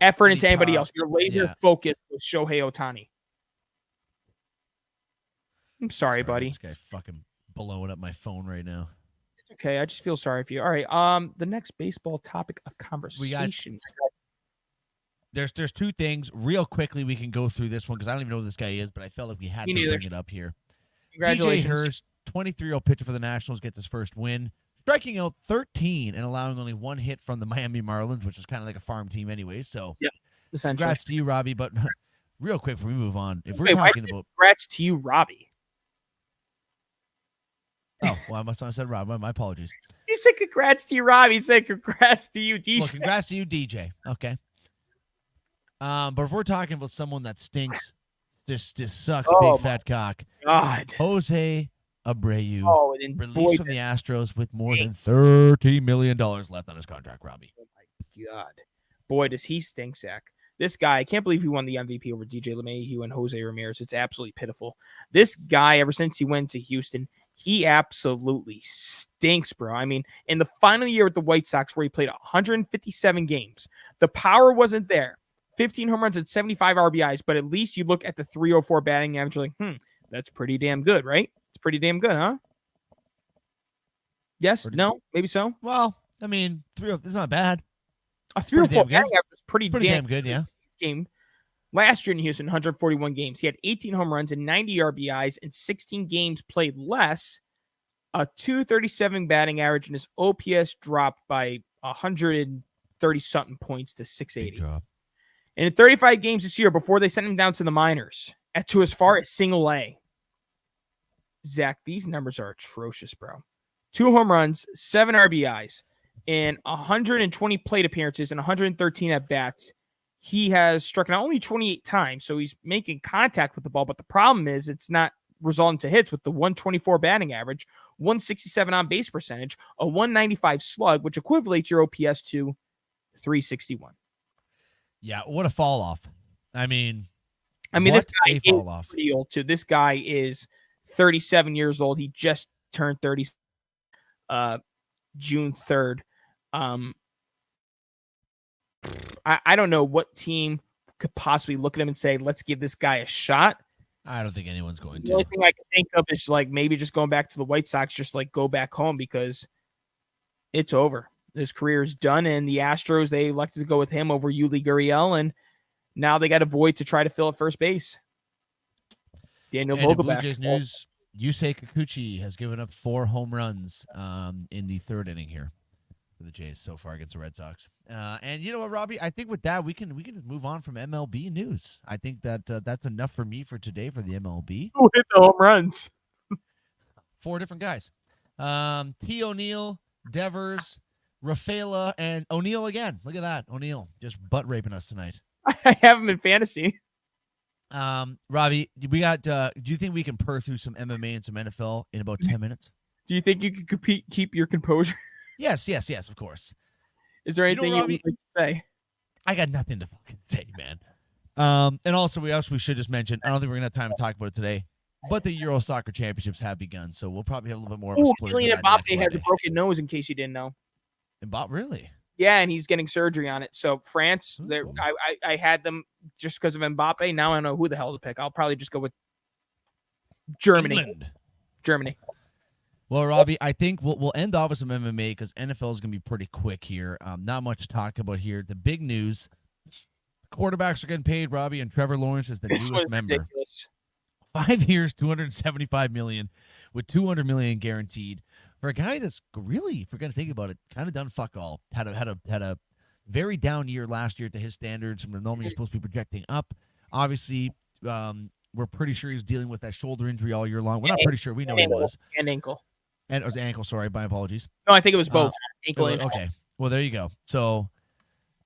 effort into anybody else. Your laser focus was Shohei Ohtani. I'm sorry, buddy. This guy fucking blowing up my phone right now. It's okay. I just feel sorry for you. All right. The next baseball topic of conversation. There's two things real quickly we can go through this one because I don't even know who this guy is, but I felt like we had to bring it up here. Congratulations. DJ Hurst, 23-year-old pitcher for the Nationals, gets his first win, striking out 13 and allowing only one hit from the Miami Marlins, which is kind of like a farm team anyway. So, yeah, essentially. Congrats to you, Robbie. But real quick before we move on, if we're talking about congrats to you, Robbie. Oh, well, I must not have said Rob. My apologies. He said congrats to you, Robbie. He said congrats to you, DJ. Well, congrats to you, DJ. Okay. But if we're talking about someone that stinks, just sucks, big fat cock. God. Jose Abreu released from the Astros with more than $30 million left on his contract, Robbie. Oh, my God. Boy, does he stink, Zach. This guy, I can't believe he won the MVP over DJ LeMahieu and Jose Ramirez. It's absolutely pitiful. This guy, ever since he went to Houston, he absolutely stinks, bro. I mean, in the final year with the White Sox where he played 157 games, the power wasn't there. 15 home runs and 75 RBIs, but at least you look at the 304 batting average, you're like, that's pretty damn good, right? It's pretty damn good, huh? Yes? No? Maybe so? Well, I mean, 304 is not bad. A 304 batting average is pretty damn good, yeah. Game. Last year in Houston, 141 games. He had 18 home runs and 90 RBIs in 16 games played less, a 237 batting average, and his OPS dropped by 130-something points to 680. And in 35 games this year, before they sent him down to the minors, to as far as single A. Zach, these numbers are atrocious, bro. 2 home runs, 7 RBIs, and 120 plate appearances and 113 at-bats. He has struck out only 28 times, so he's making contact with the ball. But the problem is it's not resulting to hits with the 124 batting average, 167 on-base percentage, a 195 slug, which equivalates your OPS to 361. Yeah, what a fall off. I mean, this guy is pretty old, too. This guy is 37 years old. He just turned 30 June 3rd. I don't know what team could possibly look at him and say, let's give this guy a shot. I don't think anyone's going to. The only thing I can think of is like maybe just going back to the White Sox, just like go back home because it's over. His career is done, and the Astros, they elected to go with him over Yuli Gurriel, and now they got a void to try to fill at first base. Daniel Vogelbach. Blue Jays news, Yusei Kikuchi has given up 4 home runs in the 3rd inning here for the Jays so far against the Red Sox. And you know what, Robbie? I think with that, we can just move on from MLB news. I think that that's enough for me for today for the MLB. Who hit the home runs? 4 different guys. T. O'Neill, Devers, Rafaela, and O'Neill again. Look at that. O'Neill just butt raping us tonight. I have him in fantasy. Robbie, we got. Do you think we can purr through some MMA and some NFL in about 10 minutes? Do you think you could keep your composure? Yes, of course. Is there anything Robbie, you would like to say? I got nothing to fucking say, man. And also, we should just mention, I don't think we're going to have time to talk about it today, but the Euro Soccer Championships have begun, so we'll probably have a little bit more of a splurge. Kylian Mbappe has a broken nose, in case you didn't know. Mbappe, really? Yeah, and he's getting surgery on it. So France, I had them just because of Mbappe. Now I don't know who the hell to pick. I'll probably just go with Germany. England. Germany. Well, Robbie, I think we'll end off with some MMA because NFL is going to be pretty quick here. Not much to talk about here. The big news: quarterbacks are getting paid, Robbie, and Trevor Lawrence is the newest member. Ridiculous. 5 years, $275 million, with $200 million guaranteed for a guy that's really, if we're going to think about it, kind of done fuck all. Had a very down year last year to his standards. Normally, you're supposed to be projecting up. Obviously, we're pretty sure he's dealing with that shoulder injury all year long. We're not pretty sure. We know he was. And ankle. And it was ankle, sorry. My apologies. No, I think it was both. Ankle and okay. Well, there you go. So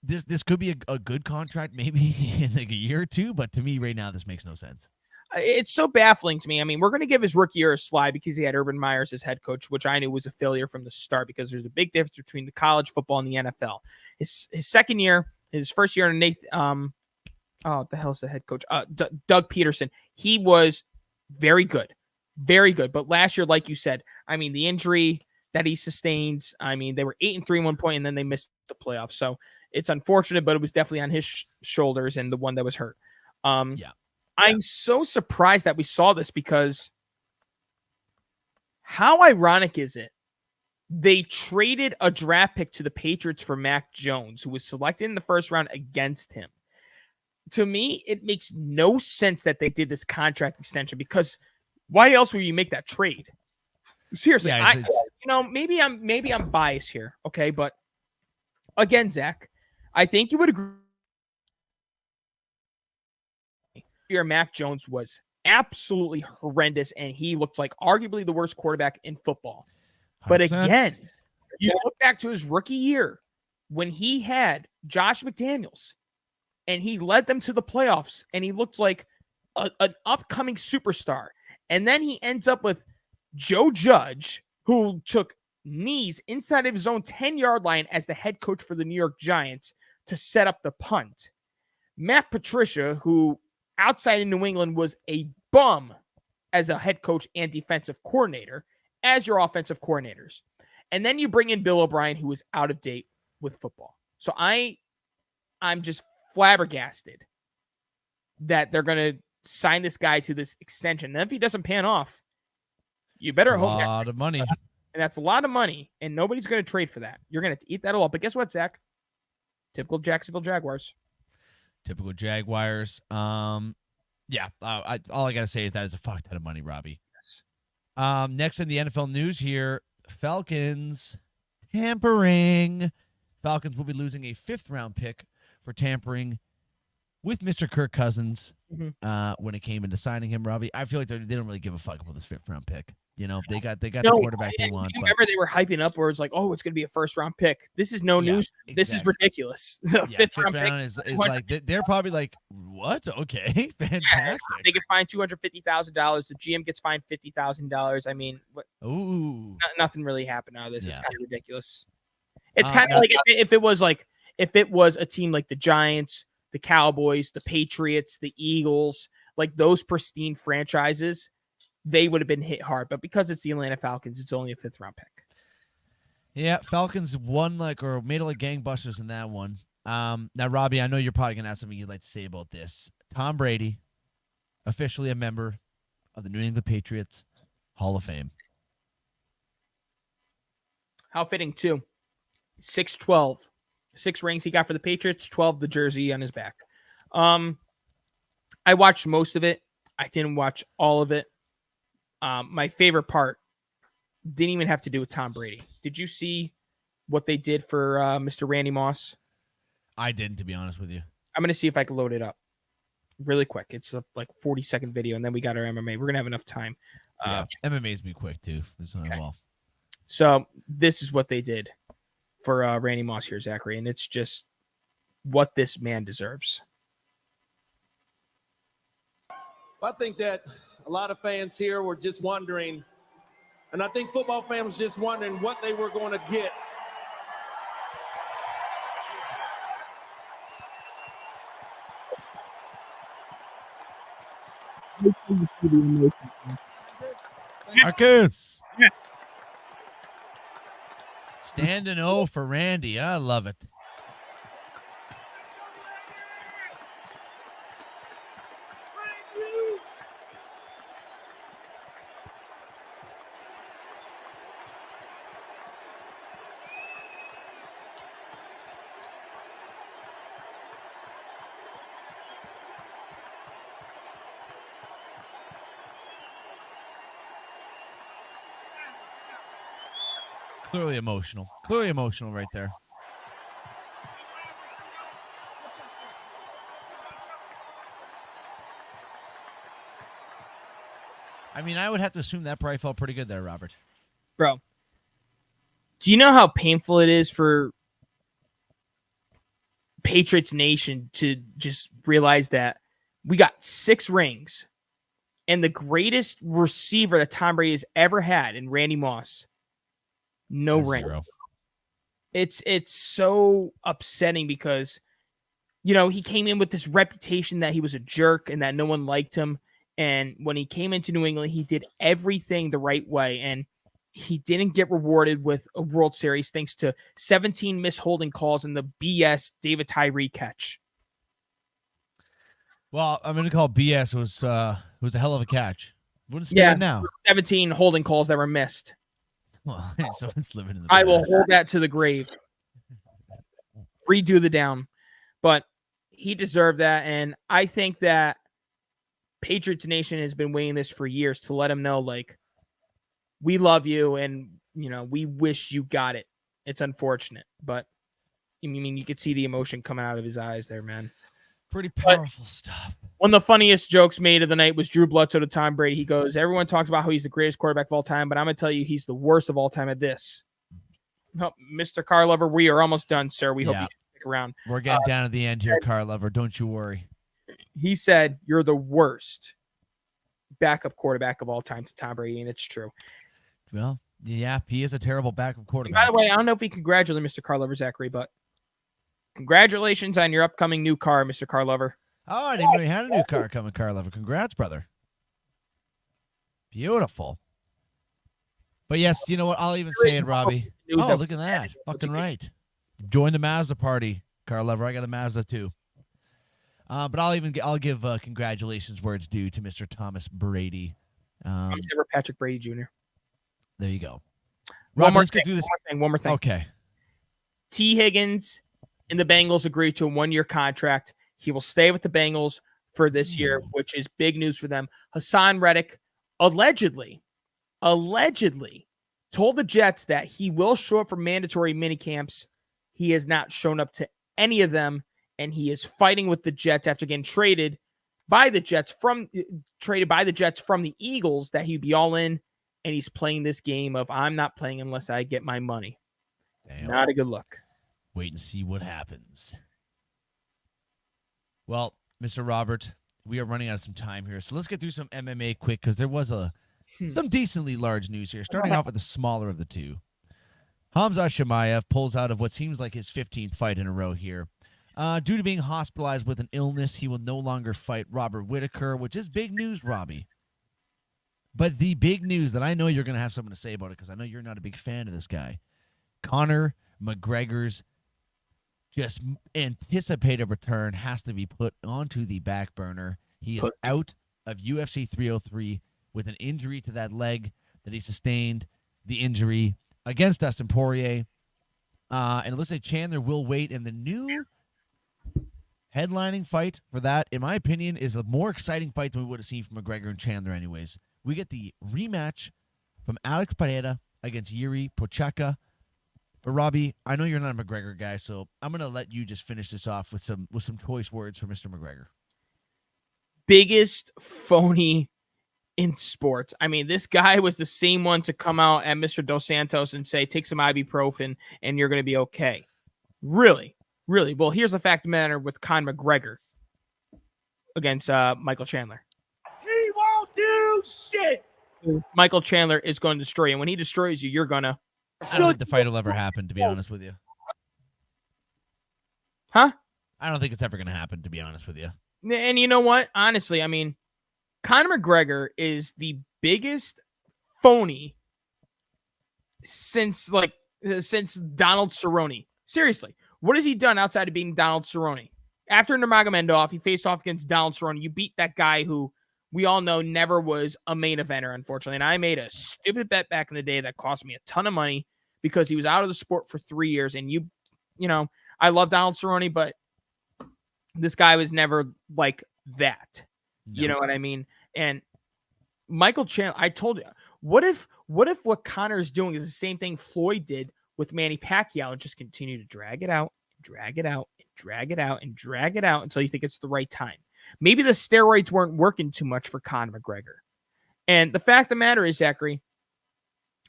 this could be a good contract maybe in like a year or two, but to me right now, this makes no sense. It's so baffling to me. I mean, we're going to give his rookie year a slide because he had Urban Meyer as his head coach, which I knew was a failure from the start because there's a big difference between the college football and the NFL. His second year, his first year in what the hell's the head coach? Doug Peterson. He was very good. Very good. But last year, like you said, I mean, the injury that he sustained, I mean, they were 8-3 1 point, and then they missed the playoffs. So it's unfortunate, but it was definitely on his shoulders and the one that was hurt. I'm so surprised that we saw this because how ironic is it? They traded a draft pick to the Patriots for Mac Jones, who was selected in the first round against him. To me, it makes no sense that they did this contract extension because why else would you make that trade? Seriously, maybe I'm biased here, okay? But again, Zach, I think you would agree. Mac Jones was absolutely horrendous, and he looked like arguably the worst quarterback in football. 100%. But again, you look back to his rookie year when he had Josh McDaniels, and he led them to the playoffs, and he looked like an upcoming superstar. And then he ends up with Joe Judge, who took knees inside of his own 10-yard line as the head coach for the New York Giants to set up the punt. Matt Patricia, who outside in New England was a bum as a head coach and defensive coordinator, as your offensive coordinators. And then you bring in Bill O'Brien, who was out of date with football. So I'm just flabbergasted that they're going to sign this guy to this extension. And if he doesn't pan off, you better hope. A lot of money. And that's a lot of money, and nobody's going to trade for that. You're going to eat that all up. But guess what, Zach? Typical Jacksonville Jaguars. Typical Jaguars. Yeah. All I gotta say is that is a fuck ton of money, Robbie. Yes. Next in the NFL news here, Falcons tampering. Falcons will be losing a 5th-round pick for tampering with Mr. Kirk Cousins when it came into signing him, Robbie. I feel like they don't really give a fuck about this 5th-round pick. You know, they got the quarterback they want. Remember, they were hyping up where it's like, oh, it's going to be a 1st-round pick. This is no news. Exactly. This is ridiculous. Fifth round is like they're probably like, what? Okay, fantastic. They get fined $250,000. The GM gets fined $50,000. I mean, ooh, nothing really happened out of this. Yeah. It's kind of ridiculous. It's kind of like if it was a team like the Giants, the Cowboys, the Patriots, the Eagles, like those pristine franchises, they would have been hit hard. But because it's the Atlanta Falcons, it's only a 5th-round pick. Yeah, Falcons won or made it like gangbusters in that one. Now, Robbie, I know you're probably gonna have something you'd like to say about this. Tom Brady, officially a member of the New England Patriots Hall of Fame. How fitting too. 6'12", 6 rings he got for the Patriots, 12 the jersey on his back. I watched most of it. I didn't watch all of it. My favorite part didn't even have to do with Tom Brady. Did you see what they did for Mr. Randy Moss? I didn't, to be honest with you. I'm going to see if I can load it up really quick. It's a 40-second video, and then we got our MMA. We're going to have enough time. MMA's be quick, too. Okay. So this is what they did for Randy Moss here, Zachary, and it's just what this man deserves. I think that a lot of fans here were just wondering, and I think football fans were just wondering what they were going to get. Marcus. Yeah. Standing O for Randy. I love it. Clearly emotional right there. I mean, I would have to assume that probably felt pretty good there, Robert. Bro, do you know how painful it is for Patriots Nation to just realize that we got 6 rings and the greatest receiver that Tom Brady has ever had in Randy Moss, no ring. 0. It's so upsetting because, you know, he came in with this reputation that he was a jerk and that no one liked him. And when he came into New England, he did everything the right way. And he didn't get rewarded with a World Series thanks to 17 missed holding calls and the BS David Tyree catch. Well, I'm going to call BS. It was a hell of a catch. Wouldn't stand now. 17 holding calls that were missed. Well, someone's living in the I will hold that to the grave. Redo the down. But he deserved that. And I think that Patriots Nation has been waiting this for years to let him know, like, we love you and, you know, we wish you got it. It's unfortunate. But, I mean, you could see the emotion coming out of his eyes there, man. Pretty powerful stuff. One of the funniest jokes made of the night was Drew Bledsoe to Tom Brady. He goes, everyone talks about how he's the greatest quarterback of all time, but I'm going to tell you he's the worst of all time at this. Oh, Mr. Carlover, we are almost done, sir. We hope you stick around. We're getting down to the end here, Carlover. Don't you worry. He said, you're the worst backup quarterback of all time to Tom Brady, and it's true. Well, yeah, he is a terrible backup quarterback. And by the way, I don't know if we congratulate Mr. Carlover, Zachary, but congratulations on your upcoming new car, Mr. Carlover. Oh, I didn't know he had a new car coming, Carlover. Congrats, brother. Beautiful. But yes, you know what? I'll even say it, Robbie. Oh, look at that. Fucking right. Join the Mazda party, Carlover. I got a Mazda too. But I'll give congratulations where it's due to Mr. Thomas Brady. Patrick Brady Jr. There you go. Rob, let's go through this. One more thing. Okay. Tee Higgins and the Benagls agreed to a 1-year contract. He will stay with the Bengals for this year, which is big news for them. Hassan Reddick allegedly told the Jets that he will show up for mandatory minicamps. He has not shown up to any of them, and he is fighting with the Jets after getting traded by the Jets from the Eagles that he'd be all in, and he's playing this game of I'm not playing unless I get my money. Damn. Not a good look. Wait and see what happens. Well, Mr. Robert, we are running out of some time here, so let's get through some MMA quick because there was some decently large news here. Starting off with the smaller of the two. Hamza Chimaev pulls out of what seems like his 15th fight in a row here. Due to being hospitalized with an illness, he will no longer fight Robert Whittaker, which is big news, Robbie. But the big news that I know you're going to have something to say about it because I know you're not a big fan of this guy. Conor McGregor's just anticipated return has to be put onto the back burner. He is out of UFC 303 with an injury to that leg that he sustained, the injury against Dustin Poirier. And it looks like Chandler will wait. And the new headlining fight for that, in my opinion, is a more exciting fight than we would have seen from McGregor and Chandler anyways. We get the rematch from Alex Pereira against Yuri Prochazka. But Robbie, I know you're not a McGregor guy, so I'm going to let you just finish this off with some choice words for Mr. McGregor. Biggest phony in sports. I mean, this guy was the same one to come out at Mr. Dos Santos and say, take some ibuprofen and you're going to be okay. Really? Really? Well, here's the fact of the matter with Conor McGregor against Michael Chandler. He won't do shit. Michael Chandler is going to destroy you. And when he destroys you, you're going to. I don't think the fight will ever happen, to be honest with you. Huh? I don't think it's ever going to happen, to be honest with you. And you know what? Honestly, I mean, Conor McGregor is the biggest phony since Donald Cerrone. Seriously, what has he done outside of being Donald Cerrone? After Nurmagomedov, he faced off against Donald Cerrone. You beat that guy who we all know never was a main eventer, unfortunately. And I made a stupid bet back in the day that cost me a ton of money because he was out of the sport for 3 years. And you know, I love Donald Cerrone, but this guy was never like that. No. You know what I mean? And Michael Chandler, I told you, what if what Conor's doing is the same thing Floyd did with Manny Pacquiao and just continue to drag it out until you think it's the right time? Maybe the steroids weren't working too much for Conor McGregor. And the fact of the matter is, Zachary,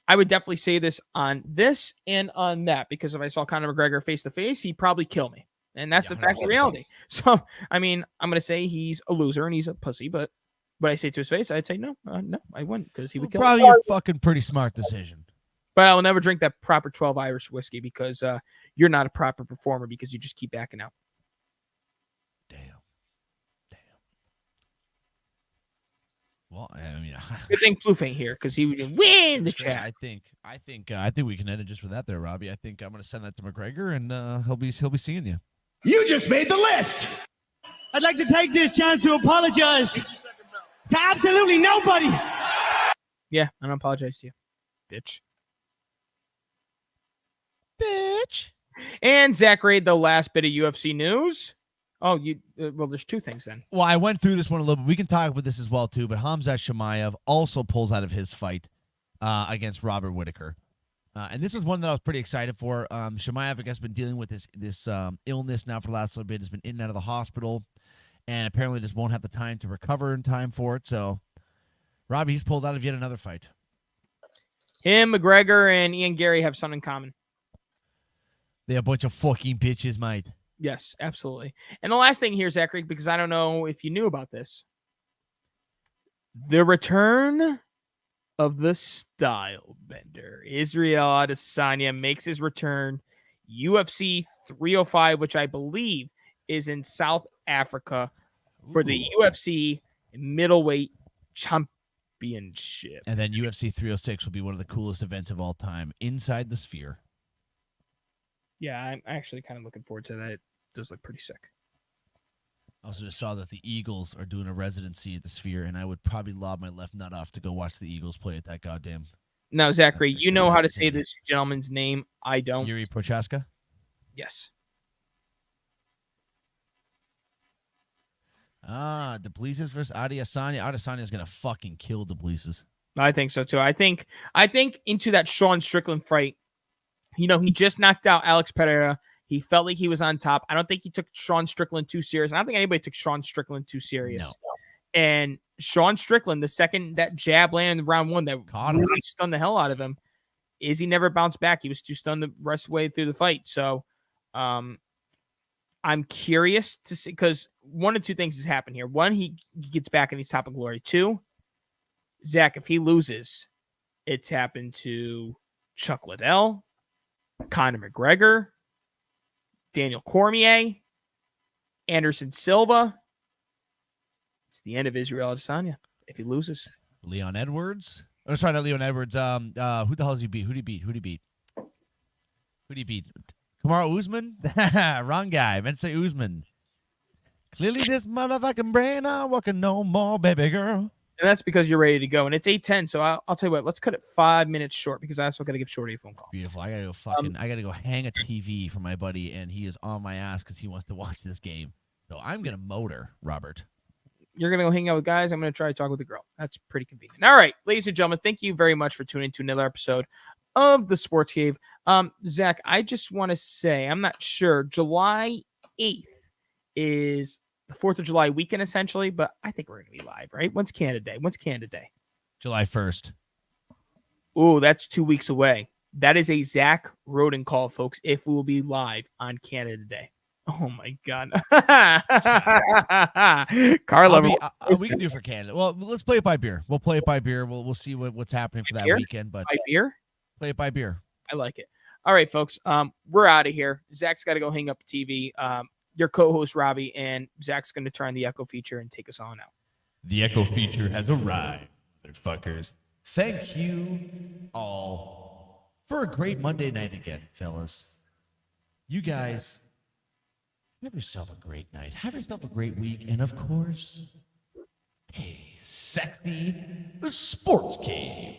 I would definitely say this on this and on that, because if I saw Conor McGregor face to face, he'd probably kill me. And that's the fact of reality. So, I mean, I'm going to say he's a loser and he's a pussy, but I say to his face, I'd say no, I wouldn't, because he would kill me. Probably a fucking pretty smart decision. But I will never drink that proper 12 Irish whiskey because you're not a proper performer because you just keep backing out. Well, I mean, good thing Plouffe ain't here because he would win the chat. I think we can end it just with that there, Robbie. I think I'm going to send that to McGregor, and he'll be seeing you. You just made the list. I'd like to take this chance to apologize to absolutely nobody. Yeah, I don't apologize to you, bitch. And Zachary, the last bit of UFC news. Oh, well, there's two things then. Well, I went through this one a little bit. We can talk about this as well, too. But Hamza Chimaev also pulls out of his fight against Robert Whittaker. And this was one that I was pretty excited for. Chimaev, I guess, has been dealing with this illness now for the last little bit. Has been in and out of the hospital. And apparently just won't have the time to recover in time for it. So, Robbie, he's pulled out of yet another fight. Him, McGregor, and Ian Gary have something in common. They're a bunch of fucking bitches, mate. Yes, absolutely. And the last thing here, Zachary, because I don't know if you knew about this. The return of the style bender. Israel Adesanya makes his return. UFC 305, which I believe is in South Africa for the UFC middleweight championship. And then UFC 306 will be one of the coolest events of all time inside the Sphere. Yeah, I'm actually kind of looking forward to that. It does look pretty sick. I also just saw that the Eagles are doing a residency at the Sphere, and I would probably lob my left nut off to go watch the Eagles play at that goddamn. Now, Zachary, you know how to say this gentleman's name. I don't. Yuri Prochazka? Yes. Duplessis versus Adesanya. Adesanya is gonna fucking kill Duplessis. I think so too. I think into that Sean Strickland fight, he just knocked out Alex Pereira. He felt like he was on top. I don't think he took Sean Strickland too serious. I don't think anybody took Sean Strickland too serious. No. And Sean Strickland, the second that jab landed in round 1 that really stunned the hell out of him, he never bounced back. He was too stunned the rest of the way through the fight. So I'm curious to see, because one of two things has happened here. One, he gets back and he's top of glory. 2, Zach, if he loses, it's happened to Chuck Liddell, Conor McGregor, Daniel Cormier, Anderson Silva. It's the end of Israel Adesanya if he loses. Leon Edwards. Oh, sorry, not Leon Edwards. Who the hell does he beat? Who'd he beat? Kamaru Usman? Wrong guy. Meant to say Usman. Clearly this motherfucking brain not working no more, baby girl. And that's because you're ready to go. And it's 8:10, so I'll tell you what. Let's cut it 5 minutes short because I also got to give Shorty a phone call. Beautiful. I gotta go hang a TV for my buddy, and he is on my ass because he wants to watch this game. So I'm gonna motor, Robert. You're gonna go hang out with guys. I'm gonna try to talk with the girl. That's pretty convenient. All right, ladies and gentlemen, thank you very much for tuning in to another episode of the Sports Cave. Zach, I just want to say I'm not sure. July 8th is the 4th of July weekend, essentially, but I think we're going to be live, right? When's Canada Day? July 1st. Ooh, that's 2 weeks away. That is a Zach Roden call, folks, if we will be live on Canada Day. Oh, my God. Carla, we can do it for Canada. Well, let's play it by beer. We'll play it by beer. We'll see what's happening for that weekend. But by beer? Play it by beer. I like it. All right, folks. We're out of here. Zach's got to go hang up the TV. Your co-host, Robbie, and Zach's going to turn the Echo feature and take us on out. The Echo feature has arrived, motherfuckers. Thank you all for a great Monday night again, fellas. You guys, have yourself a great night. Have yourself a great week. And, of course, a sexy sports cave.